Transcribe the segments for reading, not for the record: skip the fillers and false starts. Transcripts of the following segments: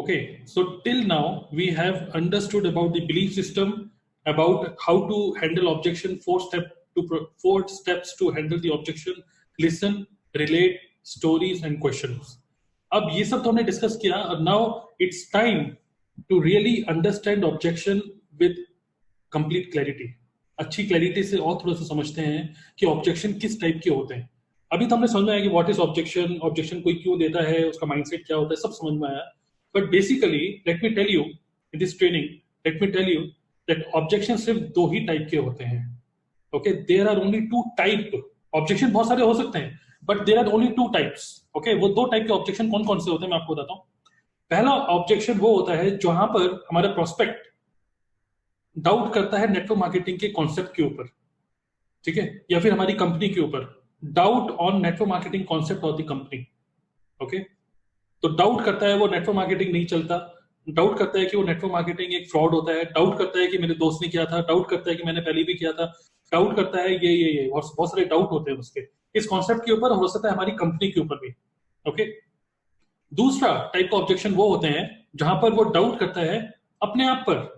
Okay, so till now we have understood about the belief system, about how to handle objection, four steps to handle the objection: listen, relate, stories and questions. अब ये सब तो हमने discuss किया. अब now it's time to really understand objection with complete clarity. अच्छी clarity से और थोड़ा सा समझते हैं कि ऑब्जेक्शन किस टाइप के होते हैं. अभी तो हमने समझ में आया कि व्हाट इज ऑब्जेक्शन, ऑब्जेक्शन कोई क्यों देता है, उसका माइंडसेट क्या होता है, सब समझ में आया. But basically let me tell you in this training, let me tell you that objection सिर्फ दो ही टाइप के होते हैं. Okay, there are only two type. Objection बहुत सारे हो सकते हैं but there are only two types. Okay, वो दो टाइप के ऑब्जेक्शन कौन कौन से होते हैं मैं आपको बताता हूँ. पहला ऑब्जेक्शन वो होता है जहां पर हमारा प्रोस्पेक्ट डाउट करता है नेटवर्क मार्केटिंग के कॉन्सेप्ट के ऊपर, ठीक है, या फिर हमारी कंपनी के ऊपर. Doubt on network marketing concept of the company. Okay, तो डाउट करता है वो नेटवर्क मार्केटिंग नहीं चलता, डाउट करता है कि वो नेटवर्क मार्केटिंग एक फ्रॉड होता है, डाउट करता है कि मेरे दोस्त ने किया था, डाउट करता है कि मैंने पहले भी किया था, डाउट करता है ये बहुत सारे डाउट होते हैं उसके इस कॉन्सेप्ट के ऊपर, हो सकता है हमारी कंपनी के ऊपर भी. ओके, दूसरा टाइप का ऑब्जेक्शन वो होते हैं जहां पर वो डाउट करता है अपने आप पर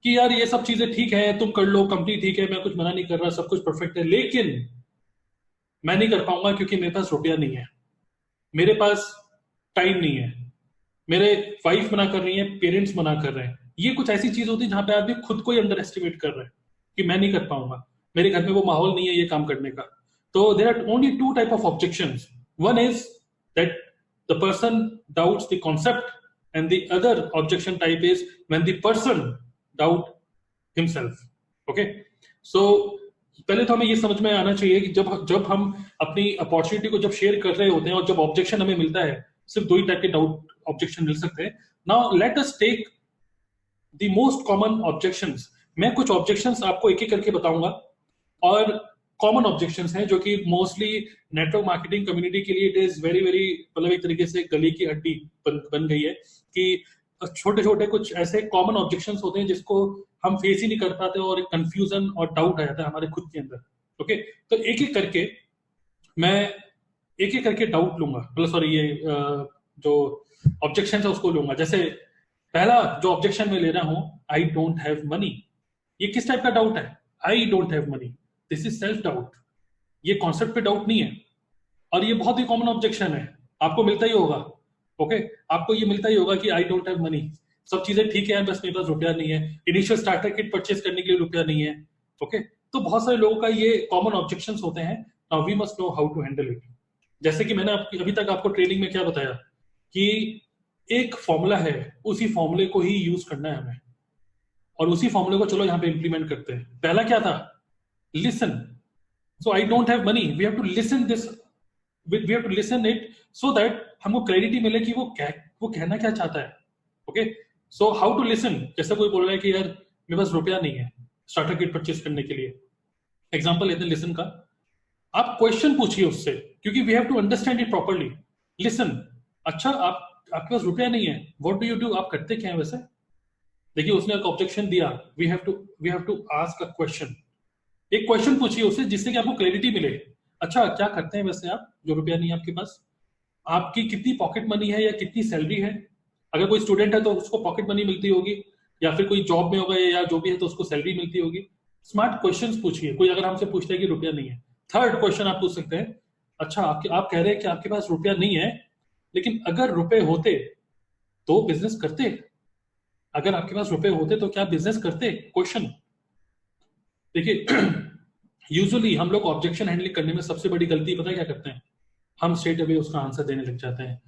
कि यार ये सब चीजें ठीक है, तुम कर लो, कंपनी ठीक है, मैं कुछ मना नहीं कर रहा, सब कुछ परफेक्ट है, लेकिन मैं नहीं कर पाऊंगा क्योंकि मेरे पास रुपया नहीं है, मेरे पास टाइम नहीं है, मेरे वाइफ मना कर रही है, पेरेंट्स मना कर रहे हैं. ये कुछ ऐसी चीज होती है जहां पे आदमी खुद को ही अंडर एस्टिमेट कर रहा है कि मैं नहीं कर पाऊंगा, मेरे घर में वो माहौल नहीं है ये काम करने का. तो there are only two type of objections. One is that the person doubts the concept and the other objection type is when the person doubt himself. Okay, so पहले तो हमें ये समझ में आना चाहिए कि जब हम अपनी अपॉर्चुनिटी को जब शेयर कर रहे होते हैं और जब ऑब्जेक्शन हमें मिलता है, सिर्फ दो ही टाइप के डाउट ऑब्जेक्शन मिल सकते हैं. Now let us take the most common objections. मैं कुछ ऑब्जेक्शंस आपको एक एक करके बताऊंगा और कॉमन ऑब्जेक्शंस हैं जो कि मोस्टली नेटवर्क मार्केटिंग कम्युनिटी के लिए इट इज वेरी वेरी, मतलब एक तरीके से गले की हड्डी बन गई है कि छोटे छोटे कुछ ऐसे कॉमन ऑब्जेक्शंस होते हैं जिसको हम फेस ही नहीं कर पाते और एक कंफ्यूजन और डाउट आ जाता है हमारे खुद के अंदर. ओके, तो एक एक करके डाउट लूंगा, मतलब सॉरी ये जो ऑब्जेक्शन है उसको लूंगा. जैसे पहला जो ऑब्जेक्शन में ले रहा हूं, आई डोंट हैव मनी. ये किस टाइप का डाउट है? आई don't have money, this is self doubt. ये कॉन्सेप्ट पे डाउट नहीं है और ये बहुत ही कॉमन ऑब्जेक्शन है, आपको मिलता ही होगा. ओके, आपको ये मिलता ही होगा कि आई डोंट हैव मनी, सब चीजें ठीक है बस मेरे पास रुपया नहीं है, इनिशियल स्टार्टर किट परचेज करने के लिए रुपया नहीं है. ओके, तो बहुत सारे लोगों का ये कॉमन ऑब्जेक्शंस होते हैं. Now we must know how to handle it. जैसे कि मैंने अभी तक आपको ट्रेनिंग में क्या बताया कि एक फॉर्मूला है, उसी फॉर्मूले को ही यूज करना है हमें और उसी फॉर्मूले को चलो यहाँ पे इंप्लीमेंट करते हैं. पहला क्या था? Listen. So I don't have money, we have to listen this, we have to listen it so that हमको क्लैरिटी मिले कि वो कहना क्या चाहता है. Okay, so how to listen. जैसे कोई बोल रहा है कि यार मेरे पास रुपया नहीं है स्टार्टर किट परचेज करने के लिए, एग्जाम्पल लेते हैं लिसन का. आप क्वेश्चन पूछिए उससे क्योंकि we have to understand it properly. Listen, अच्छा आपके पास रुपया नहीं है, व्हाट डू यू डू, आप करते क्या है वैसे? देखिए उसने एक ऑब्जेक्शन दिया, we have to ask a question. एक क्वेश्चन पूछिए उससे जिससे कि आपको क्लैरिटी मिले. अच्छा क्या करते हैं वैसे आप जो रुपया नहीं है आपके पास? आपकी कितनी पॉकेट मनी है या कितनी सैलरी है? अगर कोई स्टूडेंट है तो उसको पॉकेट मनी मिलती होगी, या फिर कोई जॉब में होगा या जो भी है तो उसको सैलरी मिलती होगी. स्मार्ट क्वेश्चंस पूछिए. कोई अगर हमसे पूछता है कि रुपया नहीं है, थर्ड क्वेश्चन आप पूछ सकते हैं, अच्छा आप कह रहे हैं कि आपके पास रुपया नहीं है, लेकिन अगर रुपए होते तो बिजनेस करते? अगर आपके पास रुपए होते तो क्या बिजनेस करते? क्वेश्चन. देखिए यूजुअली हम लोग ऑब्जेक्शन हैंडलिंग करने में सबसे बड़ी गलती पता है क्या करते हैं? हम स्ट्रेट अवे उसका आंसर देने लग जाते हैं.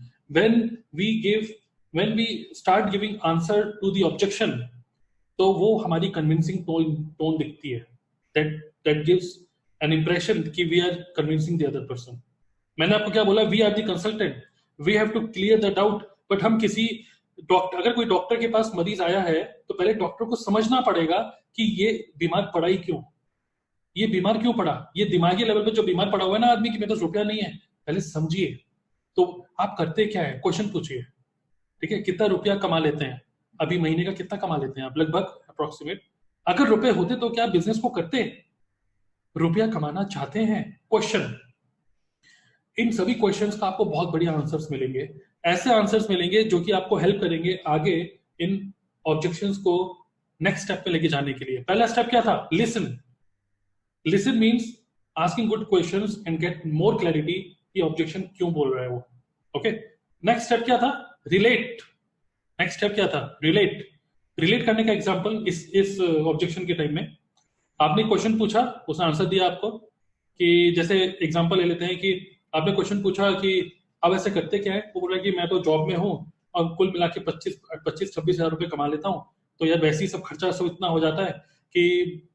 when we start giving answer to the objection, तो वो हमारी कन्विंसिंग टोन दिखती है. that gives an impression कि we are convincing the other person. मैंने आपको क्या बोला? we are the consultant, we have to clear the doubt. But हम किसी डॉक्टर, अगर कोई डॉक्टर के पास मरीज आया है तो पहले डॉक्टर को समझना पड़ेगा कि ये बीमार पड़ा ही क्यों, ये बीमार क्यों पड़ा, ये दिमागी लेवल पे जो बीमार पड़ा हुआ है ना आदमी की मेरे पास रुपया नहीं है, पहले समझिए. तो आप करते क्या है? क्वेश्चन पूछिए. ठीक है, कितना रुपया कमा लेते हैं अभी, महीने का कितना कमा लेते हैं आप लगभग अप्रोक्सीमेट? अगर रुपए होते तो क्या बिजनेस को करते? रुपया कमाना चाहते हैं? क्वेश्चन. इन सभी क्वेश्चंस का आपको बहुत बढ़िया आंसर्स मिलेंगे ऐसे आंसर्स मिलेंगे जो कि आपको हेल्प करेंगे आगे इन ऑब्जेक्शंस को नेक्स्ट स्टेप पे लेके जाने के लिए। पहला स्टेप क्या था? Listen. Listen means asking good questions and get more clarity कि ऑब्जेक्शन क्यों बोल रहा है वो। ओके, नेक्स्ट स्टेप क्या था? रिलेट। नेक्स्ट स्टेप क्या था? रिलेट। रिलेट करने का एग्जांपल इस ऑब्जेक्शन के टाइम में आपने क्वेश्चन पूछा, उसने आंसर दिया आपको। कि जैसे एग्जांपल ले लेते हैं कि आपने क्वेश्चन पूछा कि आप ऐसे करते क्या है, वो बोल रहा है कि मैं तो जॉब में हूँ और कुल मिला के 25-26 हजार रुपए कमा लेता हूँ, तो यार वैसे ही सब खर्चा सब इतना हो जाता है कि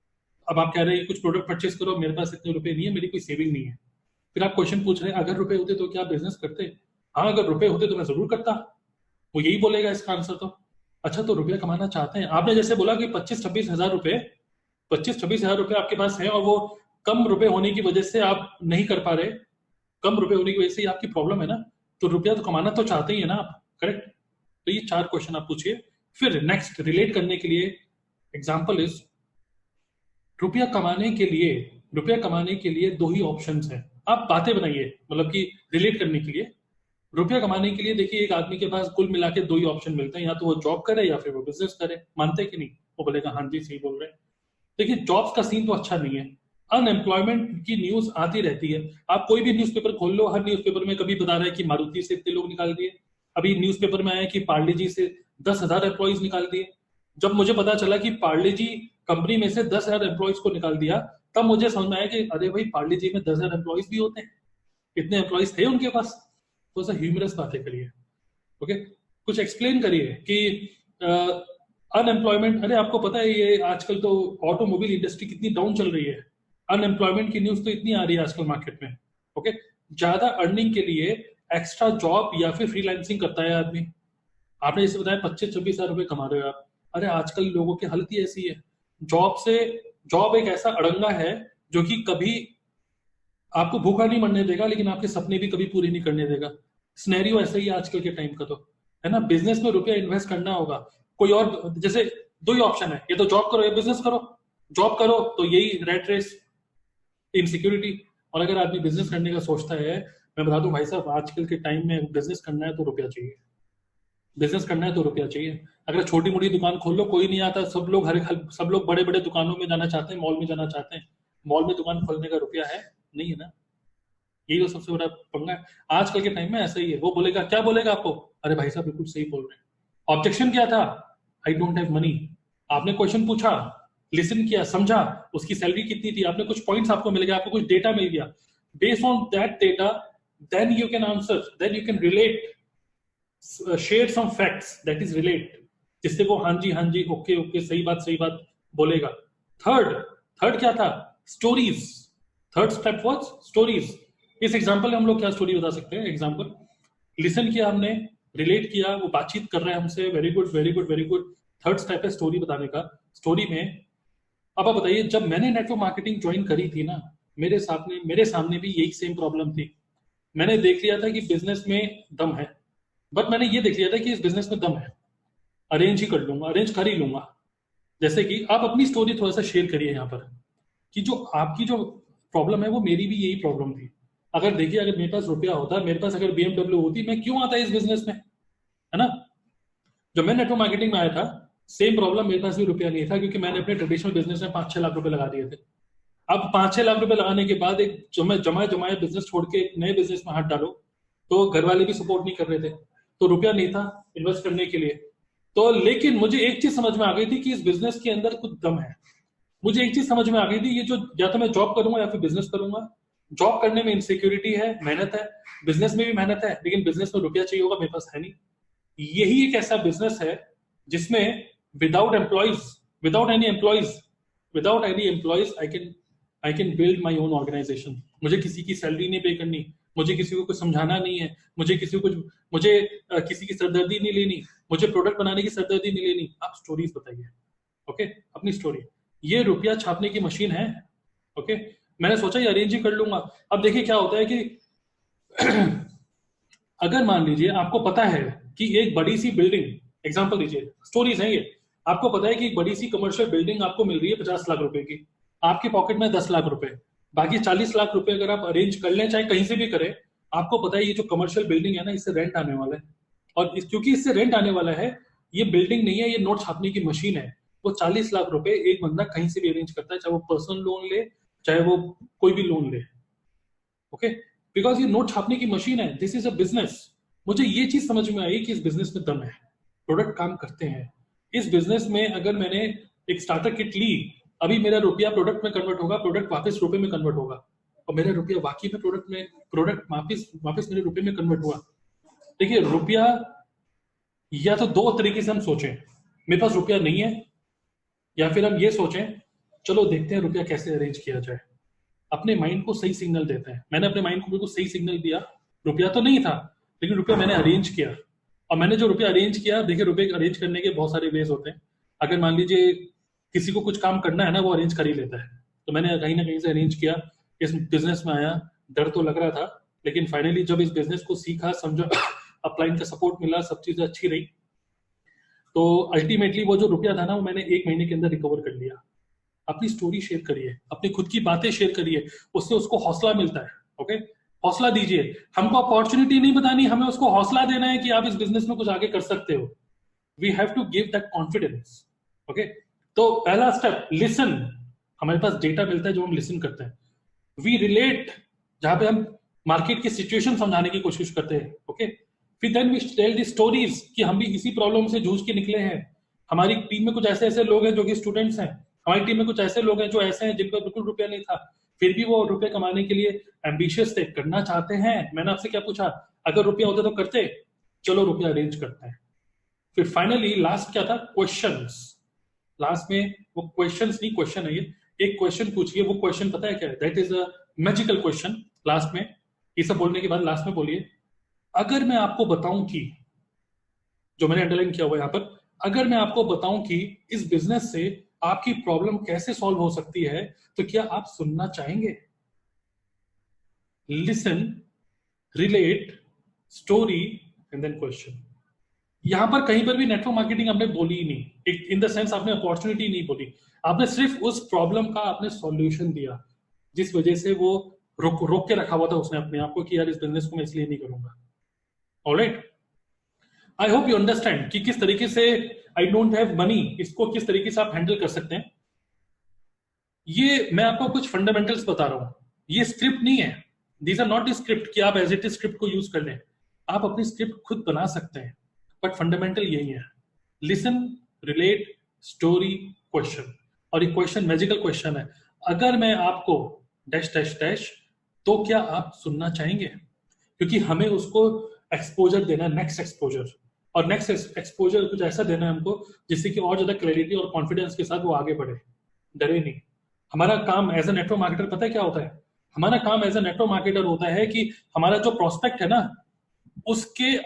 अब आप कह रहे हैं कुछ प्रोडक्ट परचेस करो, मेरे पास इतने रुपए नहीं है, मेरी कोई सेविंग नहीं है। फिर आप क्वेश्चन पूछ रहे हैं अगर रुपए होते तो क्या बिजनेस करते? हाँ, अगर रुपए होते तो मैं जरूर करता। वो यही बोलेगा इसका आंसर तो। अच्छा, तो रुपया कमाना चाहते हैं, आपने जैसे बोला कि 25-26 हजार रुपए, 25-26 हजार रुपए आपके पास है और वो कम रुपए होने की वजह से आप नहीं कर पा रहे, कम रुपए होने की वजह से आपकी प्रॉब्लम है ना, तो रुपया तो कमाना तो चाहते ही है ना आप, करेक्ट? तो ये 4 क्वेश्चन आप पूछिए। फिर नेक्स्ट रिलेट करने के लिए एग्जांपल इज, रुपया कमाने के लिए 2 ही ऑप्शंस हैं। आप बातें बनाइए, मतलब कि रिलेट करने के लिए। रुपया कमाने के लिए देखिए एक आदमी के पास कुल मिला के 2 ही ऑप्शन मिलते हैं, या तो वो जॉब करे या फिर वो बिजनेस करे। मानते कि नहीं? वो बोलेगा हाँ जी सही बोल रहे हैं। देखिए जॉब्स का सीन तो अच्छा नहीं है, अनएम्प्लॉयमेंट की न्यूज आती रहती है। आप कोई भी न्यूज़पेपर खोल लो, हर न्यूज़पेपर में कभी बता रहा है कि मारुति से इतने लोग निकाल दिए, अभी न्यूज़पेपर में आया कि पार्ले जी से 10,000 एम्प्लॉयज निकाल दिए। जब मुझे पता चला कि पार्ले जी कंपनी में से 10,000 एम्प्लॉयज को निकाल दिया, तब मुझे समझ में आया कि अरे भाई पार्ले जी में 10,000 एम्प्लॉयज भी होते हैं, इतने एम्प्लॉयज थे उनके पास। तो ऐसा ह्यूमरस बातें करिए, ओके, कुछ एक्सप्लेन करिए कि अनएम्प्लॉयमेंट, अरे आपको पता है ये आजकल तो ऑटोमोबाइल इंडस्ट्री कितनी डाउन चल रही है, अनएम्प्लॉयमेंट की न्यूज तो इतनी आ रही है आजकल मार्केट में। ओके, ज्यादा अर्निंग के लिए एक्स्ट्रा जॉब या फिर फ्रीलांसिंग करता है आदमी। आपने जैसे बताया 25-26 हजार रुपए कमा रहे हो आप, अरे आजकल लोगों की हालत ही ऐसी है। जॉब एक ऐसा अड़ंगा है जो कि कभी आपको भूखा नहीं मरने देगा, लेकिन आपके सपने भी कभी पूरे नहीं करने देगा। सिनेरियो ऐसा ही है आजकल के टाइम का, तो है ना। बिजनेस में रुपया इन्वेस्ट करना होगा, कोई और जैसे 2 ही ऑप्शन है, ये तो जॉब करो या बिजनेस करो। जॉब करो तो यही रेट रेस, इनसिक्योरिटी। और अगर आदमी बिजनेस करने का सोचता है, मैं बता दूं भाई साहब, आजकल के टाइम में बिजनेस करना है तो रुपया चाहिए, बिजनेस करना है तो रुपया चाहिए। अगर छोटी मोटी दुकान खोल लो, कोई नहीं आता, सब लोग बड़े बड़े दुकानों में जाना चाहते हैं, मॉल में जाना चाहते हैं। मॉल में दुकान खोलने का रुपया है नहीं है ना, यही तो सबसे बड़ा पंगा है आजकल के टाइम में। ऐसा ही है, वो बोलेगा, क्या बोलेगा आपको? अरे भाई साहब बिल्कुल सही बोल रहे हैं। ऑब्जेक्शन क्या था? आई डोंट हैव मनी। आपने क्वेश्चन पूछा, लिसन किया, समझा, उसकी सैलरी कितनी थी, आपने कुछ पॉइंट्स आपको मिल गया, आपको कुछ डेटा मिल गया। Based on that data then you can answer, then you can relate, share some facts that is relate, जिससे वो हाँ जी ओके ओके सही बात बोलेगा। थर्ड क्या था? Stories. Third step was stories. इस एग्जांपल में हम लोग क्या स्टोरी बता सकते हैं? एग्जांपल, लिसन किया हमने, रिलेट किया, वो बातचीत कर रहे हैं हमसे, very good very good very good. Third step है स्टोरी बताने का। स्टोरी में अब आप बताइए, जब मैंने नेटवर्क मार्केटिंग ज्वाइन करी थी ना, मेरे सामने भी यही सेम प्रॉब्लम थी। मैंने देख लिया था कि बिजनेस में दम है, बट मैंने ये देख लिया था कि इस बिजनेस में दम है, अरेंज कर ही लूंगा। जैसे कि आप अपनी स्टोरी थोड़ा सा शेयर करिए यहाँ पर, कि जो आपकी जो प्रॉब्लम है वो मेरी भी यही प्रॉब्लम थी। अगर देखिए, अगर मेरे पास रुपया होता, मेरे पास अगर BMW होती, मैं क्यों आता इस बिजनेस में, है ना। जब मैं नेटवर्क मार्केटिंग में आया था, सेम प्रॉब्लम, मेरे पास भी रुपया नहीं था, क्योंकि मैंने अपने ट्रेडिशनल बिजनेस में 5-6 लाख रुपए लगा दिए थे। अब 5-6 लाख रुपए लगाने के बाद एक जमाए बिजनेस छोड़ के एक नए बिजनेस में हाथ डालो, तो घर वाले भी सपोर्ट नहीं कर रहे थे, तो रुपया नहीं था इन्वेस्ट करने के लिए। तो लेकिन मुझे एक चीज समझ में आ गई थी कि इस बिजनेस के अंदर कुछ दम है। मुझे एक चीज समझ में आ गई थी, ये जो या तो मैं जॉब करूंगा या फिर बिजनेस करूंगा। जॉब करने में इनसिक्योरिटी है, मेहनत है, बिजनेस में भी मेहनत है, लेकिन बिजनेस में रुपया चाहिए होगा, मेरे पास है नहीं। यही एक ऐसा बिजनेस है जिसमें without any employees I can build my own organisation. मुझे किसी की सैलरी नहीं पे करनी, मुझे किसी को कुछ समझाना नहीं है, मुझे किसी की सरदर्दी नहीं लेनी, मुझे प्रोडक्ट बनाने की सरदर्दी नहीं लेनी। आप स्टोरीज बताइए, ओके, अपनी स्टोरी। ये रुपया छापने की मशीन है, ओके। मैंने सोचा ये अरेंज ही कर लूंगा। अब देखिए क्या होता है कि अगर मान लीजिए आपको पता है कि एक बड़ी सी बिल्डिंग, एग्जांपल दीजिए, स्टोरीज है ये, आपको पता है कि एक बड़ी सी कमर्शियल बिल्डिंग आपको मिल रही है 50 लाख रुपए की, आपके पॉकेट में 10 लाख रुपए, बाकी 40 लाख रुपए अगर आप अरेंज कर लें, चाहे कहीं से भी करें, आपको पता है ये जो कमर्शियल बिल्डिंग है ना, इससे रेंट आने वाला है, और क्योंकि इससे रेंट आने वाला है, ये बिल्डिंग नहीं है, ये नोट छापने की मशीन है। वो 40 लाख रुपए एक बंदा कहीं से भी अरेंज करता है, चाहे वो पर्सनल लोन ले, चाहे वो कोई भी लोन ले। ओके, बिकॉज ये नोट छापने की मशीन है, दिस इज अ बिजनेस। मुझे ये चीज समझ में आई कि इस बिजनेस में दम है, प्रोडक्ट काम करते हैं। इस बिजनेस में अगर मैंने एक स्टार्टर किट ली, अभी मेरा रुपया प्रोडक्ट में कन्वर्ट होगा, प्रोडक्ट वापस रुपए में कन्वर्ट होगा, और मेरा रुपया वाकई में प्रोडक्ट वापस वापस मेरे रुपए में कन्वर्ट हुआ। देखिए रुपया, या तो दो तरीके से हम सोचें, मेरे पास रुपया नहीं है, या फिर हम ये सोचें चलो देखते हैं रुपया कैसे अरेंज किया जाए। अपने माइंड को सही सिग्नल देते हैं। मैंने अपने माइंड को बिल्कुल सही सिग्नल दिया, रुपया तो नहीं था लेकिन रुपया मैंने अरेंज किया। और मैंने जो रुपया अरेंज किया, देखिए रुपये अरेंज करने के बहुत सारे वेज होते हैं। अगर मान लीजिए किसी को कुछ काम करना है ना, वो अरेंज कर ही लेता है। तो मैंने कहीं ना कहीं से अरेंज किया, इस बिजनेस में आया, डर तो लग रहा था, लेकिन फाइनली जब इस बिजनेस को सीखा, समझा, अपलाइन का सपोर्ट मिला, सब चीजें अच्छी रही, तो अल्टीमेटली वो जो रुपया था ना, वो मैंने 1 महीने के अंदर रिकवर कर लिया। अपनी स्टोरी शेयर करिए, अपनी खुद की बातें शेयर करिए, उससे उसको हौसला मिलता है। ओके, हौसला दीजिए। हमको अपॉर्चुनिटी नहीं बतानी, हमें उसको हौसला देना है कि आप इस बिजनेस में कुछ आगे कर सकते हो। We have to give that confidence. Okay, तो पहला स्टेप, लिसन। हमारे पास डेटा मिलता है जो हम लिसन करते हैं। वी रिलेट, जहां पे हम मार्केट की सिचुएशन समझाने की कोशिश करते हैं। ओके, फिर then we tell the stories कि हम भी इसी प्रॉब्लम से जूझ के निकले हैं। हमारी टीम में कुछ ऐसे ऐसे लोग हैं जो कि स्टूडेंट्स हैं, हमारी टीम में कुछ ऐसे लोग हैं जो ऐसे हैं जिन पर बिल्कुल रुपया नहीं था, फिर भी वो रुपए कमाने के लिए एम्बिशियस थे, करना चाहते हैं। मैंने आपसे क्या पूछा, अगर रुपया होता तो करते? चलो रुपया अरेंज करते हैं। फिर फाइनली लास्ट क्या था, क्वेश्चंस। लास्ट में वो क्वेश्चंस नहीं, क्वेश्चन है ये, एक क्वेश्चन पूछिए। वो क्वेश्चन पता है क्या है? That is a magical question. Last में ये सब बोलने के बाद लास्ट में बोलिए, अगर मैं आपको बताऊं कि, जो मैंने अंडरलाइन किया हुआ यहां पर, अगर मैं आपको बताऊं कि इस बिजनेस से आपकी प्रॉब्लम कैसे सॉल्व हो सकती है, तो क्या आप सुनना चाहेंगे? Listen, relate, story and then question. यहां पर कहीं पर भी नेटवर्क मार्केटिंग आपने बोली ही नहीं, इन द सेंस आपने अपॉर्चुनिटी नहीं बोली, आपने सिर्फ उस प्रॉब्लम का आपने सॉल्यूशन दिया, जिस वजह से वो रोक रोक के रखा हुआ था उसने अपने आप को कि यार इस बिजनेस को मैं इसलिए नहीं करूंगा। Alright, I hope you understand कि किस तरीके से आई डोंट हैव मनी, इसको किस तरीके से आप हैंडल कर सकते हैं। ये मैं आपको कुछ फंडामेंटल्स बता रहा हूं, ये स्क्रिप्ट नहीं है, these are not the script कि आप एज इट इज स्क्रिप्ट को यूज कर लें। आप अपनी स्क्रिप्ट खुद बना सकते हैं, बट फंडामेंटल यही है, लिसन, रिलेट, स्टोरी, क्वेश्चन। और ये क्वेश्चन मैजिकल क्वेश्चन है, अगर मैं आपको डैश डैश डैश, तो क्या आप सुनना चाहेंगे? क्योंकि हमें उसको एक्सपोजर देना है, नेक्स्ट एक्सपोजर, और नेक्स्ट एक्सपोजर कुछ ऐसा देना है हमको जिससे कि और ज्यादा क्लैरिटी और कॉन्फिडेंस के साथ वो आगे बढ़े, डरे नहीं। हमारा काम एज ए नेटवर्क मार्केटर पता है क्या होता है? हमारा काम एज ए नेटवर्क मार्केटर होता है कि हमारा जो प्रोस्पेक्ट है ना, उसके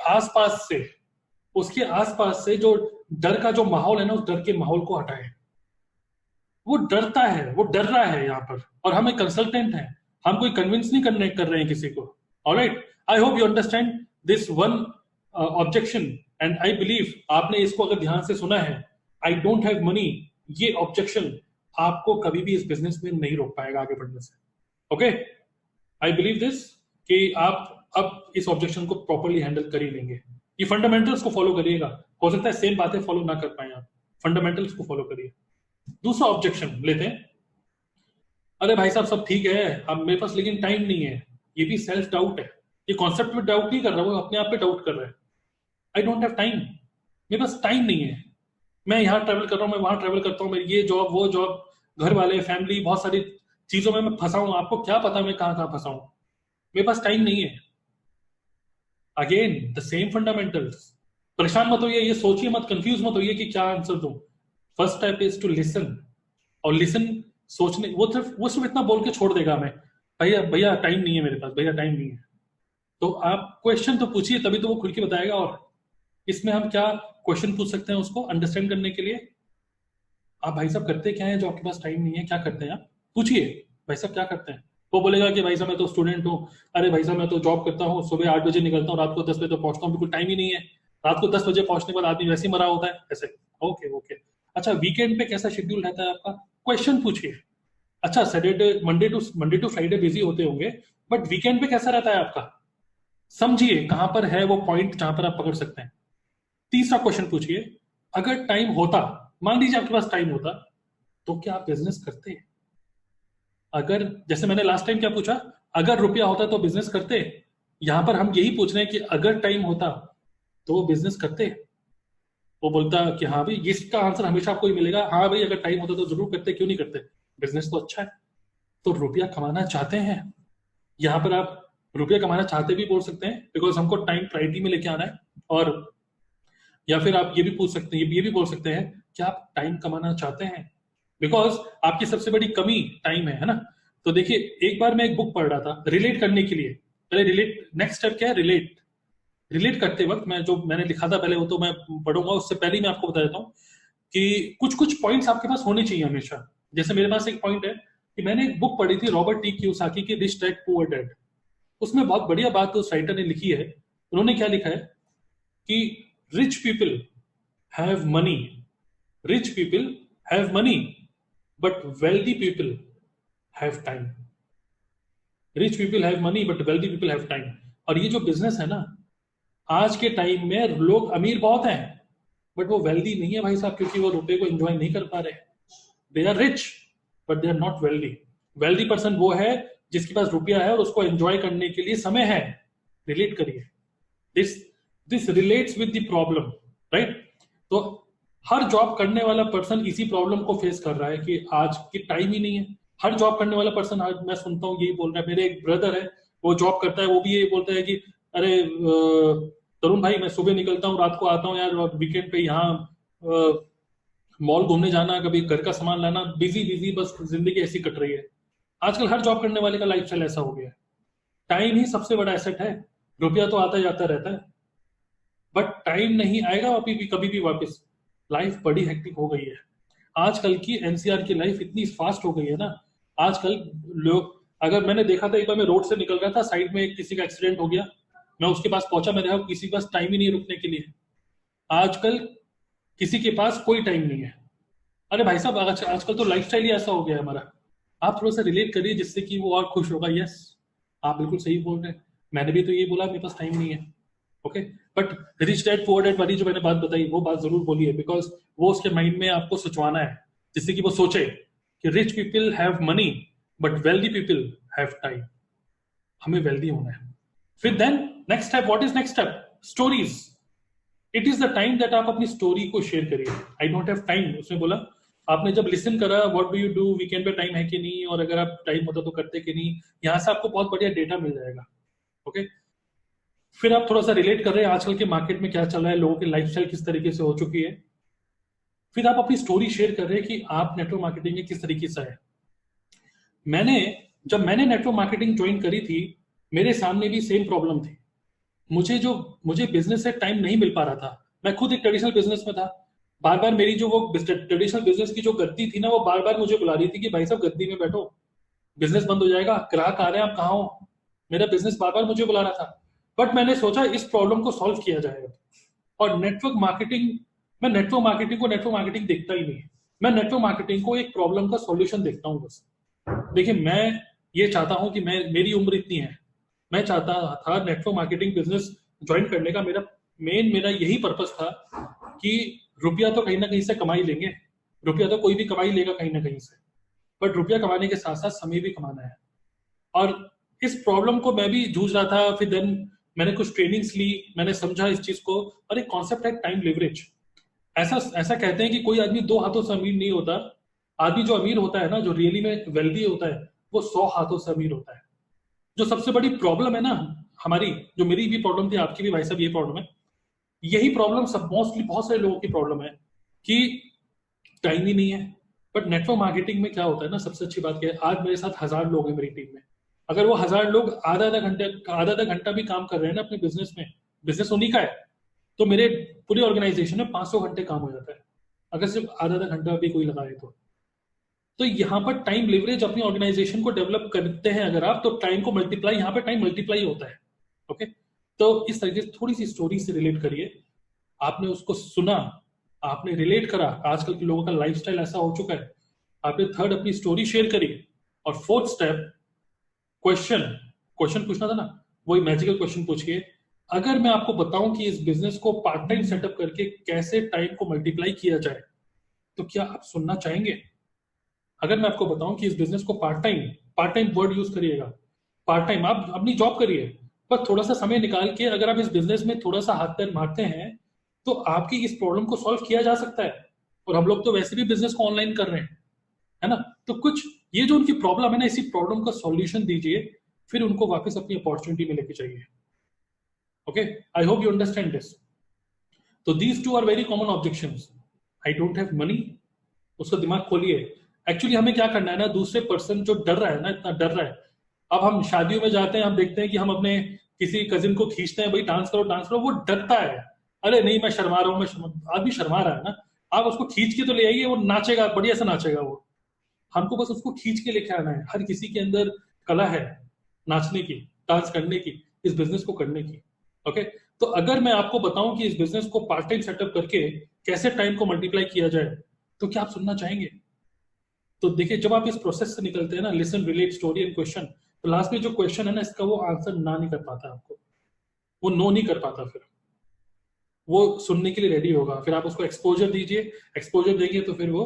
आसपास से जो डर का जो माहौल है ना, उस डर के माहौल को हटाए। वो डरता है, वो डर रहा है यहाँ पर, और हम एक कंसल्टेंट हैं, हम कोई कन्विंस नहीं कर रहे हैं किसी को। Alright, I hope you understand this one objection, and I believe आपने इसको अगर ध्यान से सुना है, आई डोंट हैव मनी, ये ऑब्जेक्शन आपको कभी भी इस बिजनेस में नहीं रोक पाएगा आगे बढ़ने से। ओके, आई बिलीव दिस कि आप अब इस ऑब्जेक्शन को प्रॉपरली हैंडल कर ही लेंगे। ये फंडामेंटल्स को फॉलो करिएगा, हो सकता है सेम बातें फॉलो ना कर पाए आप, फंडामेंटल्स को फॉलो करिए। दूसरा ऑब्जेक्शन लेते हैं, अरे भाई साहब सब ठीक है, अब मेरे पास लेकिन टाइम नहीं है। ये भी सेल्फ डाउट है, ये कॉन्सेप्ट में डाउट नहीं कर रहा, वो अपने आप पे डाउट कर रहा है। आई डोंट हैव टाइम, मेरे पास टाइम नहीं है, मैं यहाँ ट्रेवल कर रहा हूँ, मैं वहां ट्रेवल करता हूँ, मेरी ये जॉब वो जॉब, घर वाले, फैमिली, बहुत सारी चीजों में मैं फंसा हूँ, आपको क्या पता मैं कहाँ कहाँ फंसा हूँ, मेरे पास टाइम नहीं है। अगेन द सेम फंडामेंटल्स, परेशान मत होइए, ये सोचिए मत, कंफ्यूज मत होइए कि क्या आंसर दूं। First step is to listen, और लिसन सोचने, वो सिर्फ इतना बोल के छोड़ देगा हमें, भैया भैया टाइम नहीं है मेरे पास, भैया टाइम नहीं है। तो आप क्वेश्चन तो पूछिए, तभी तो वो खुल के बताएगा। और इसमें हम क्या क्वेश्चन पूछ सकते हैं उसको अंडरस्टैंड करने के लिए? आप भाई साहब करते क्या है जो आपके पास टाइम नहीं है, क्या करते हैं आप? पूछिए भाई साहब क्या करते हैं। वो बोलेगा कि भाई साहब मैं तो स्टूडेंट हूँ, अरे भाई साहब मैं तो जॉब करता हूँ, सुबह 8 बजे निकलता हूँ, रात को 10 बजे तो पहुंचता हूँ, बिल्कुल टाइम ही नहीं है। रात को 10 बजे पहुंचने के बाद आदमी वैसे ही मरा होता है ऐसे। ओके ओके, अच्छा वीकेंड पे कैसा शेड्यूल रहता है आपका? क्वेश्चन पूछिए। अच्छा Saturday Monday to Friday busy होते होंगे, बट वीकेंड पे कैसा रहता है आपका? समझिए कहां पर है वो पॉइंट जहां पर आप पकड़ सकते हैं। तीसरा क्वेश्चन पूछिए, अगर टाइम होता, मान लीजिए आपके पास टाइम होता, तो क्या आप बिजनेस करते? अगर, जैसे मैंने लास्ट टाइम क्या पूछा, अगर रुपया होता तो बिजनेस करते, यहां पर हम यही पूछ रहे हैं कि अगर टाइम होता तो वो बिजनेस करते। वो बोलता कि हाँ भाई, इसका आंसर हमेशा आपको ही मिलेगा, हाँ भाई अगर टाइम होता तो जरूर करते, क्यों नहीं करते, बिजनेस तो अच्छा है। तो रुपया कमाना चाहते हैं, यहाँ पर आप रुपया कमाना चाहते भी बोल सकते हैं, बिकॉज हमको टाइम प्रायोरिटी में लेके आना है। और या फिर आप ये भी पूछ सकते हैं, ये भी बोल सकते हैं कि आप टाइम कमाना चाहते हैं, बिकॉज आपकी सबसे बड़ी कमी टाइम है ना। तो देखिए, एक बार मैं एक बुक पढ़ रहा था रिलेट करने के लिए। पहले रिलेट, नेक्स्ट स्टेप क्या है, रिलेट। रिलेट करते वक्त मैं जो मैंने लिखा था पहले वो तो मैं पढ़ूंगा, उससे पहले ही मैं आपको बता देता हूँ कि कुछ कुछ पॉइंट्स आपके पास होने चाहिए हमेशा। जैसे मेरे पास एक पॉइंट है कि मैंने एक बुक पढ़ी थी रॉबर्ट टी कियोसाकी की, रिच डैड पुअर डैड। उसमें बहुत बढ़िया बात उस राइटर ने लिखी है। उन्होंने क्या लिखा है कि rich people have money, rich people have money, but wealthy people have time. Rich people have money but wealthy people have time. और ये जो बिजनेस है ना, आज के टाइम में लोग अमीर बहुत हैं बट वो वेल्दी नहीं है भाई साहब, क्योंकि वो रुपए को एंजॉय नहीं कर पा रहे। They are rich but they are not wealthy. Wealthy person वो है जिसके पास रुपया है और उसको एंजॉय करने के लिए समय है। रिलेट करिए, this this relates with the problem, right. तो हर जॉब करने वाला पर्सन इसी प्रॉब्लम को फेस कर रहा है कि आज की टाइम ही नहीं है। हर जॉब करने वाला पर्सन, आज मैं सुनता हूँ यही बोल रहा है। मेरे एक ब्रदर है, वो जॉब करता है, वो भी यही बोलता है कि अरे तरुण भाई, मैं सुबह निकलता हूँ, रात को आता हूँ यार, वीकेंड पे यहाँ मॉल घूमने जाना, कभी घर का सामान लाना, बिजी बिजी, बस जिंदगी ऐसी कट रही है। आजकल हर जॉब करने वाले का लाइफस्टाइल ऐसा हो गया है। टाइम ही सबसे बड़ा एसेट है। रुपया तो आता जाता रहता है, बट टाइम नहीं आएगा अभी भी, कभी भी वापस। लाइफ बड़ी हेक्टिक हो गई है। आजकल की एनसीआर की लाइफ इतनी फास्ट हो गई है ना। आजकल लोग, अगर मैंने देखा था एक बार, मैं रोड से निकल रहा था, साइड में एक किसी का एक्सीडेंट हो गया, मैं उसके पास पहुंचा, मेरे यहाँ किसी के पास टाइम ही नहीं रुकने के लिए। आजकल किसी के पास कोई टाइम नहीं है। अरे भाई साहब, आजकल तो लाइफस्टाइल ही ऐसा हो गया है हमारा। आप थोड़ा सा रिलेट करिए जिससे कि वो और खुश होगा। यस, आप बिल्कुल सही बोल रहे हैं, मैंने भी तो ये बोला मेरे पास टाइम नहीं है। Okay, but rich dad poor dad वाली जो मैंने बात बताई, वो बात जरूर बोली है, बिकॉज वो उसके माइंड में आपको सोचवाना है, जिससे कि वो सोचे कि rich people have money but wealthy people have time. हमें वेल्दी होना है। फिर then next step, what is next step? Stories. It is the time that आप अपनी स्टोरी को शेयर करिए। आई डोंट हैव टाइम, उसने बोला। आपने जब लिसन करा, what do you do, weekend पे टाइम है कि नहीं, और अगर आप टाइम होता तो करते कि नहीं, यहां से आपको बहुत बढ़िया डेटा मिल जाएगा। ओके, फिर आप थोड़ा सा रिलेट कर रहे हैं आजकल के मार्केट में क्या चल रहा है, लोगों की लाइफस्टाइल किस तरीके से हो चुकी है। फिर आप अपनी स्टोरी शेयर कर रहे हैं कि आप नेटवर्क मार्केटिंग में किस तरीके से है। मैंने, जब मैंने नेटवर्क मार्केटिंग ज्वाइन करी थी, मेरे सामने भी सेम प्रॉब्लम थी। मुझे बिजनेस से टाइम नहीं मिल पा रहा था। मैं खुद एक ट्रेडिशनल बिजनेस में था। बार बार मेरी जो वो ट्रेडिशनल बिजनेस की जो गद्दी थी ना, वो बार बार मुझे बुला रही थी कि भाई साहब गद्दी में बैठो, बिजनेस बंद हो जाएगा, ग्राहक आ रहे हैं, आप कहाँ हो। मेरा बिजनेस बार बार मुझे बुला रहा था। बट मैंने सोचा इस प्रॉब्लम को सॉल्व किया जाएगा। और नेटवर्क मार्केटिंग, मैं नेटवर्क मार्केटिंग को नेटवर्क मार्केटिंग देखता ही नहीं। मैं नेटवर्क मार्केटिंग को एक प्रॉब्लम का सॉल्यूशन देखता हूँ बस। देखिए, मैं ये चाहता हूँ कि मेरी उम्र इतनी है, मैं चाहता था नेटवर्क मार्केटिंग बिजनेस ज्वाइन करने का मेरा यही पर्पस था कि रुपया तो कहीं ना कहीं से कमा ही लेंगे। रुपया तो कोई भी कमा ही लेगा कहीं ना कहीं से, बट रुपया कमाने के साथ साथ समय भी कमाना है। और इस प्रॉब्लम को मैं भी जूझ रहा था। फिर देन मैंने कुछ ट्रेनिंग्स ली, मैंने समझा इस चीज को। और एक कॉन्सेप्ट है टाइम लिवरेज। ऐसा ऐसा कहते हैं कि कोई आदमी दो हाथों से अमीर नहीं होता। आदमी जो अमीर होता है ना, जो रियली में वेल्दी होता है, वो 100 हाथों से अमीर होता है। जो सबसे बड़ी प्रॉब्लम है ना हमारी, जो मेरी भी प्रॉब्लम थी, आपकी भी भाई साहब ये प्रॉब्लम है, यही प्रॉब्लम सब मोस्टली बहुत सारे लोगों की प्रॉब्लम है कि टाइम ही नहीं है। बट नेटवर्क मार्केटिंग में क्या होता है ना, सबसे अच्छी बात क्या है, आज मेरे साथ 1000 लोग हैं मेरी टीम में। अगर वो 1000 लोग आधा आधा घंटा भी काम कर रहे हैं ना अपने बिजनेस में, बिजनेस उन्हीं का है, तो मेरे पूरी ऑर्गेनाइजेशन में 500 घंटे काम हो जाता है, अगर सिर्फ आधा आधा घंटा भी कोई लगाए तो यहाँ पर टाइम लिवरेज अपनी ऑर्गेनाइजेशन को डेवलप करते हैं अगर आप, तो टाइम को मल्टीप्लाई, यहाँ पर टाइम मल्टीप्लाई होता है। ओके, तो इस तरीके से थोड़ी सी स्टोरी से रिलेट करिए। आपने उसको सुना, आपने रिलेट करा, आजकल के लोगों का लाइफस्टाइल ऐसा हो चुका है, आपने थर्ड अपनी स्टोरी शेयर करी, और फोर्थ स्टेप क्वेश्चन पूछना था ना, वही मैजिकल क्वेश्चन पूछिए अगर मैं आपको बताऊं कि इस बिजनेस को पार्ट टाइम सेटअप करके कैसे टाइम को मल्टीप्लाई किया जाए, तो क्या आप सुनना चाहेंगे? अगर मैं आपको बताऊं कि इस बिजनेस को पार्ट टाइम वर्ड यूज करिएगा, पार्ट टाइम आप अपनी जॉब करिए, पर थोड़ा सा समय निकाल के अगर आप इस बिजनेस में थोड़ा सा हाथ पैर मारते हैं तो आपकी इस प्रॉब्लम को सॉल्व किया जा सकता है। और हम लोग तो वैसे भी बिजनेस को ऑनलाइन कर रहे हैं, है ना? तो कुछ ये जो उनकी प्रॉब्लम है ना, इसी प्रॉब्लम का सॉल्यूशन दीजिए, फिर उनको वापस अपनी अपॉर्चुनिटी में लेके चाहिए। Okay, I hope you understand this. तो these two are very common objections. I don't have money, उसका दिमाग खोलिए। एक्चुअली हमें क्या करना है ना, दूसरे पर्सन जो डर रहा है ना, इतना डर रहा है, अब हम शादियों में जाते हैं, हम देखते हैं कि हम अपने किसी कजिन को खींचते हैं, भाई डांस करो डांस करो, वो डरता है, अरे नहीं मैं शर्मा रहा हूँ, आदमी शर्मा रहा है ना, आप उसको खींच के तो ले आइए, वो नाचेगा, बढ़िया से नाचेगा वो। हमको बस उसको खींच के लेके आना है। हर किसी के अंदर कला है नाचने की, डांस करने की, इस बिजनेस को करने की। ओके, तो अगर मैं आपको बताऊं कि इस बिजनेस को पार्ट टाइम सेटअप करके कैसे टाइम को मल्टीप्लाई किया जाए, तो क्या आप सुनना चाहेंगे? तो देखिए, जब आप इस प्रोसेस से निकलते हैं ना, listen relate story and question, तो लास्ट में जो क्वेश्चन है ना, इसका वो आंसर ना नहीं कर पाता आपको, वो नो नहीं कर पाता, फिर वो सुनने के लिए रेडी होगा। फिर आप उसको एक्सपोजर दीजिए, एक्सपोजर देंगे तो फिर वो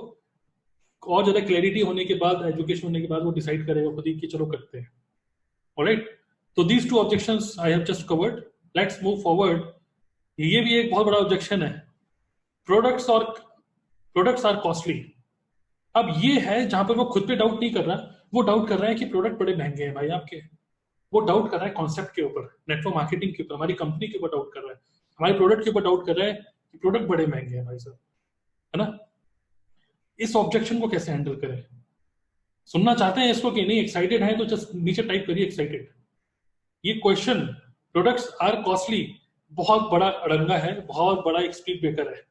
और ज्यादा क्लैरिटी होने के बाद, एजुकेशन होने के बाद वो डिसाइड करेगा खुद ही कि चलो करते हैं। ऑलराइट, तो these to objections I have just covered. Let's move forward. ये भी एक बहुत बड़ा ऑब्जेक्शन है, प्रोडक्ट्स और प्रोडक्ट्स आर कॉस्टली। अब ये है जहां पर वो खुद पे डाउट नहीं कर रहा, वो डाउट कर रहा है कि प्रोडक्ट बड़े महंगे हैं भाई आपके। वो डाउट कर रहा है कॉन्सेप्ट के ऊपर, नेटवर्क मार्केटिंग के ऊपर, हमारी कंपनी के ऊपर डाउट कर रहा है, हमारे प्रोडक्ट के ऊपर डाउट कर रहा है कि प्रोडक्ट बड़े महंगे हैं भाई साहब, है ना? इस ऑब्जेक्शन को कैसे हैंडल करें? सुनना चाहते हैं इसको कि नहीं? एक्साइटेड है तो जस्ट नीचे टाइप करिए एक्साइटेड। ये क्वेश्चन, प्रोडक्ट्स आर कॉस्टली, बहुत बड़ा अड़ंगा है, बहुत बड़ा एक स्पीड ब्रेकर है।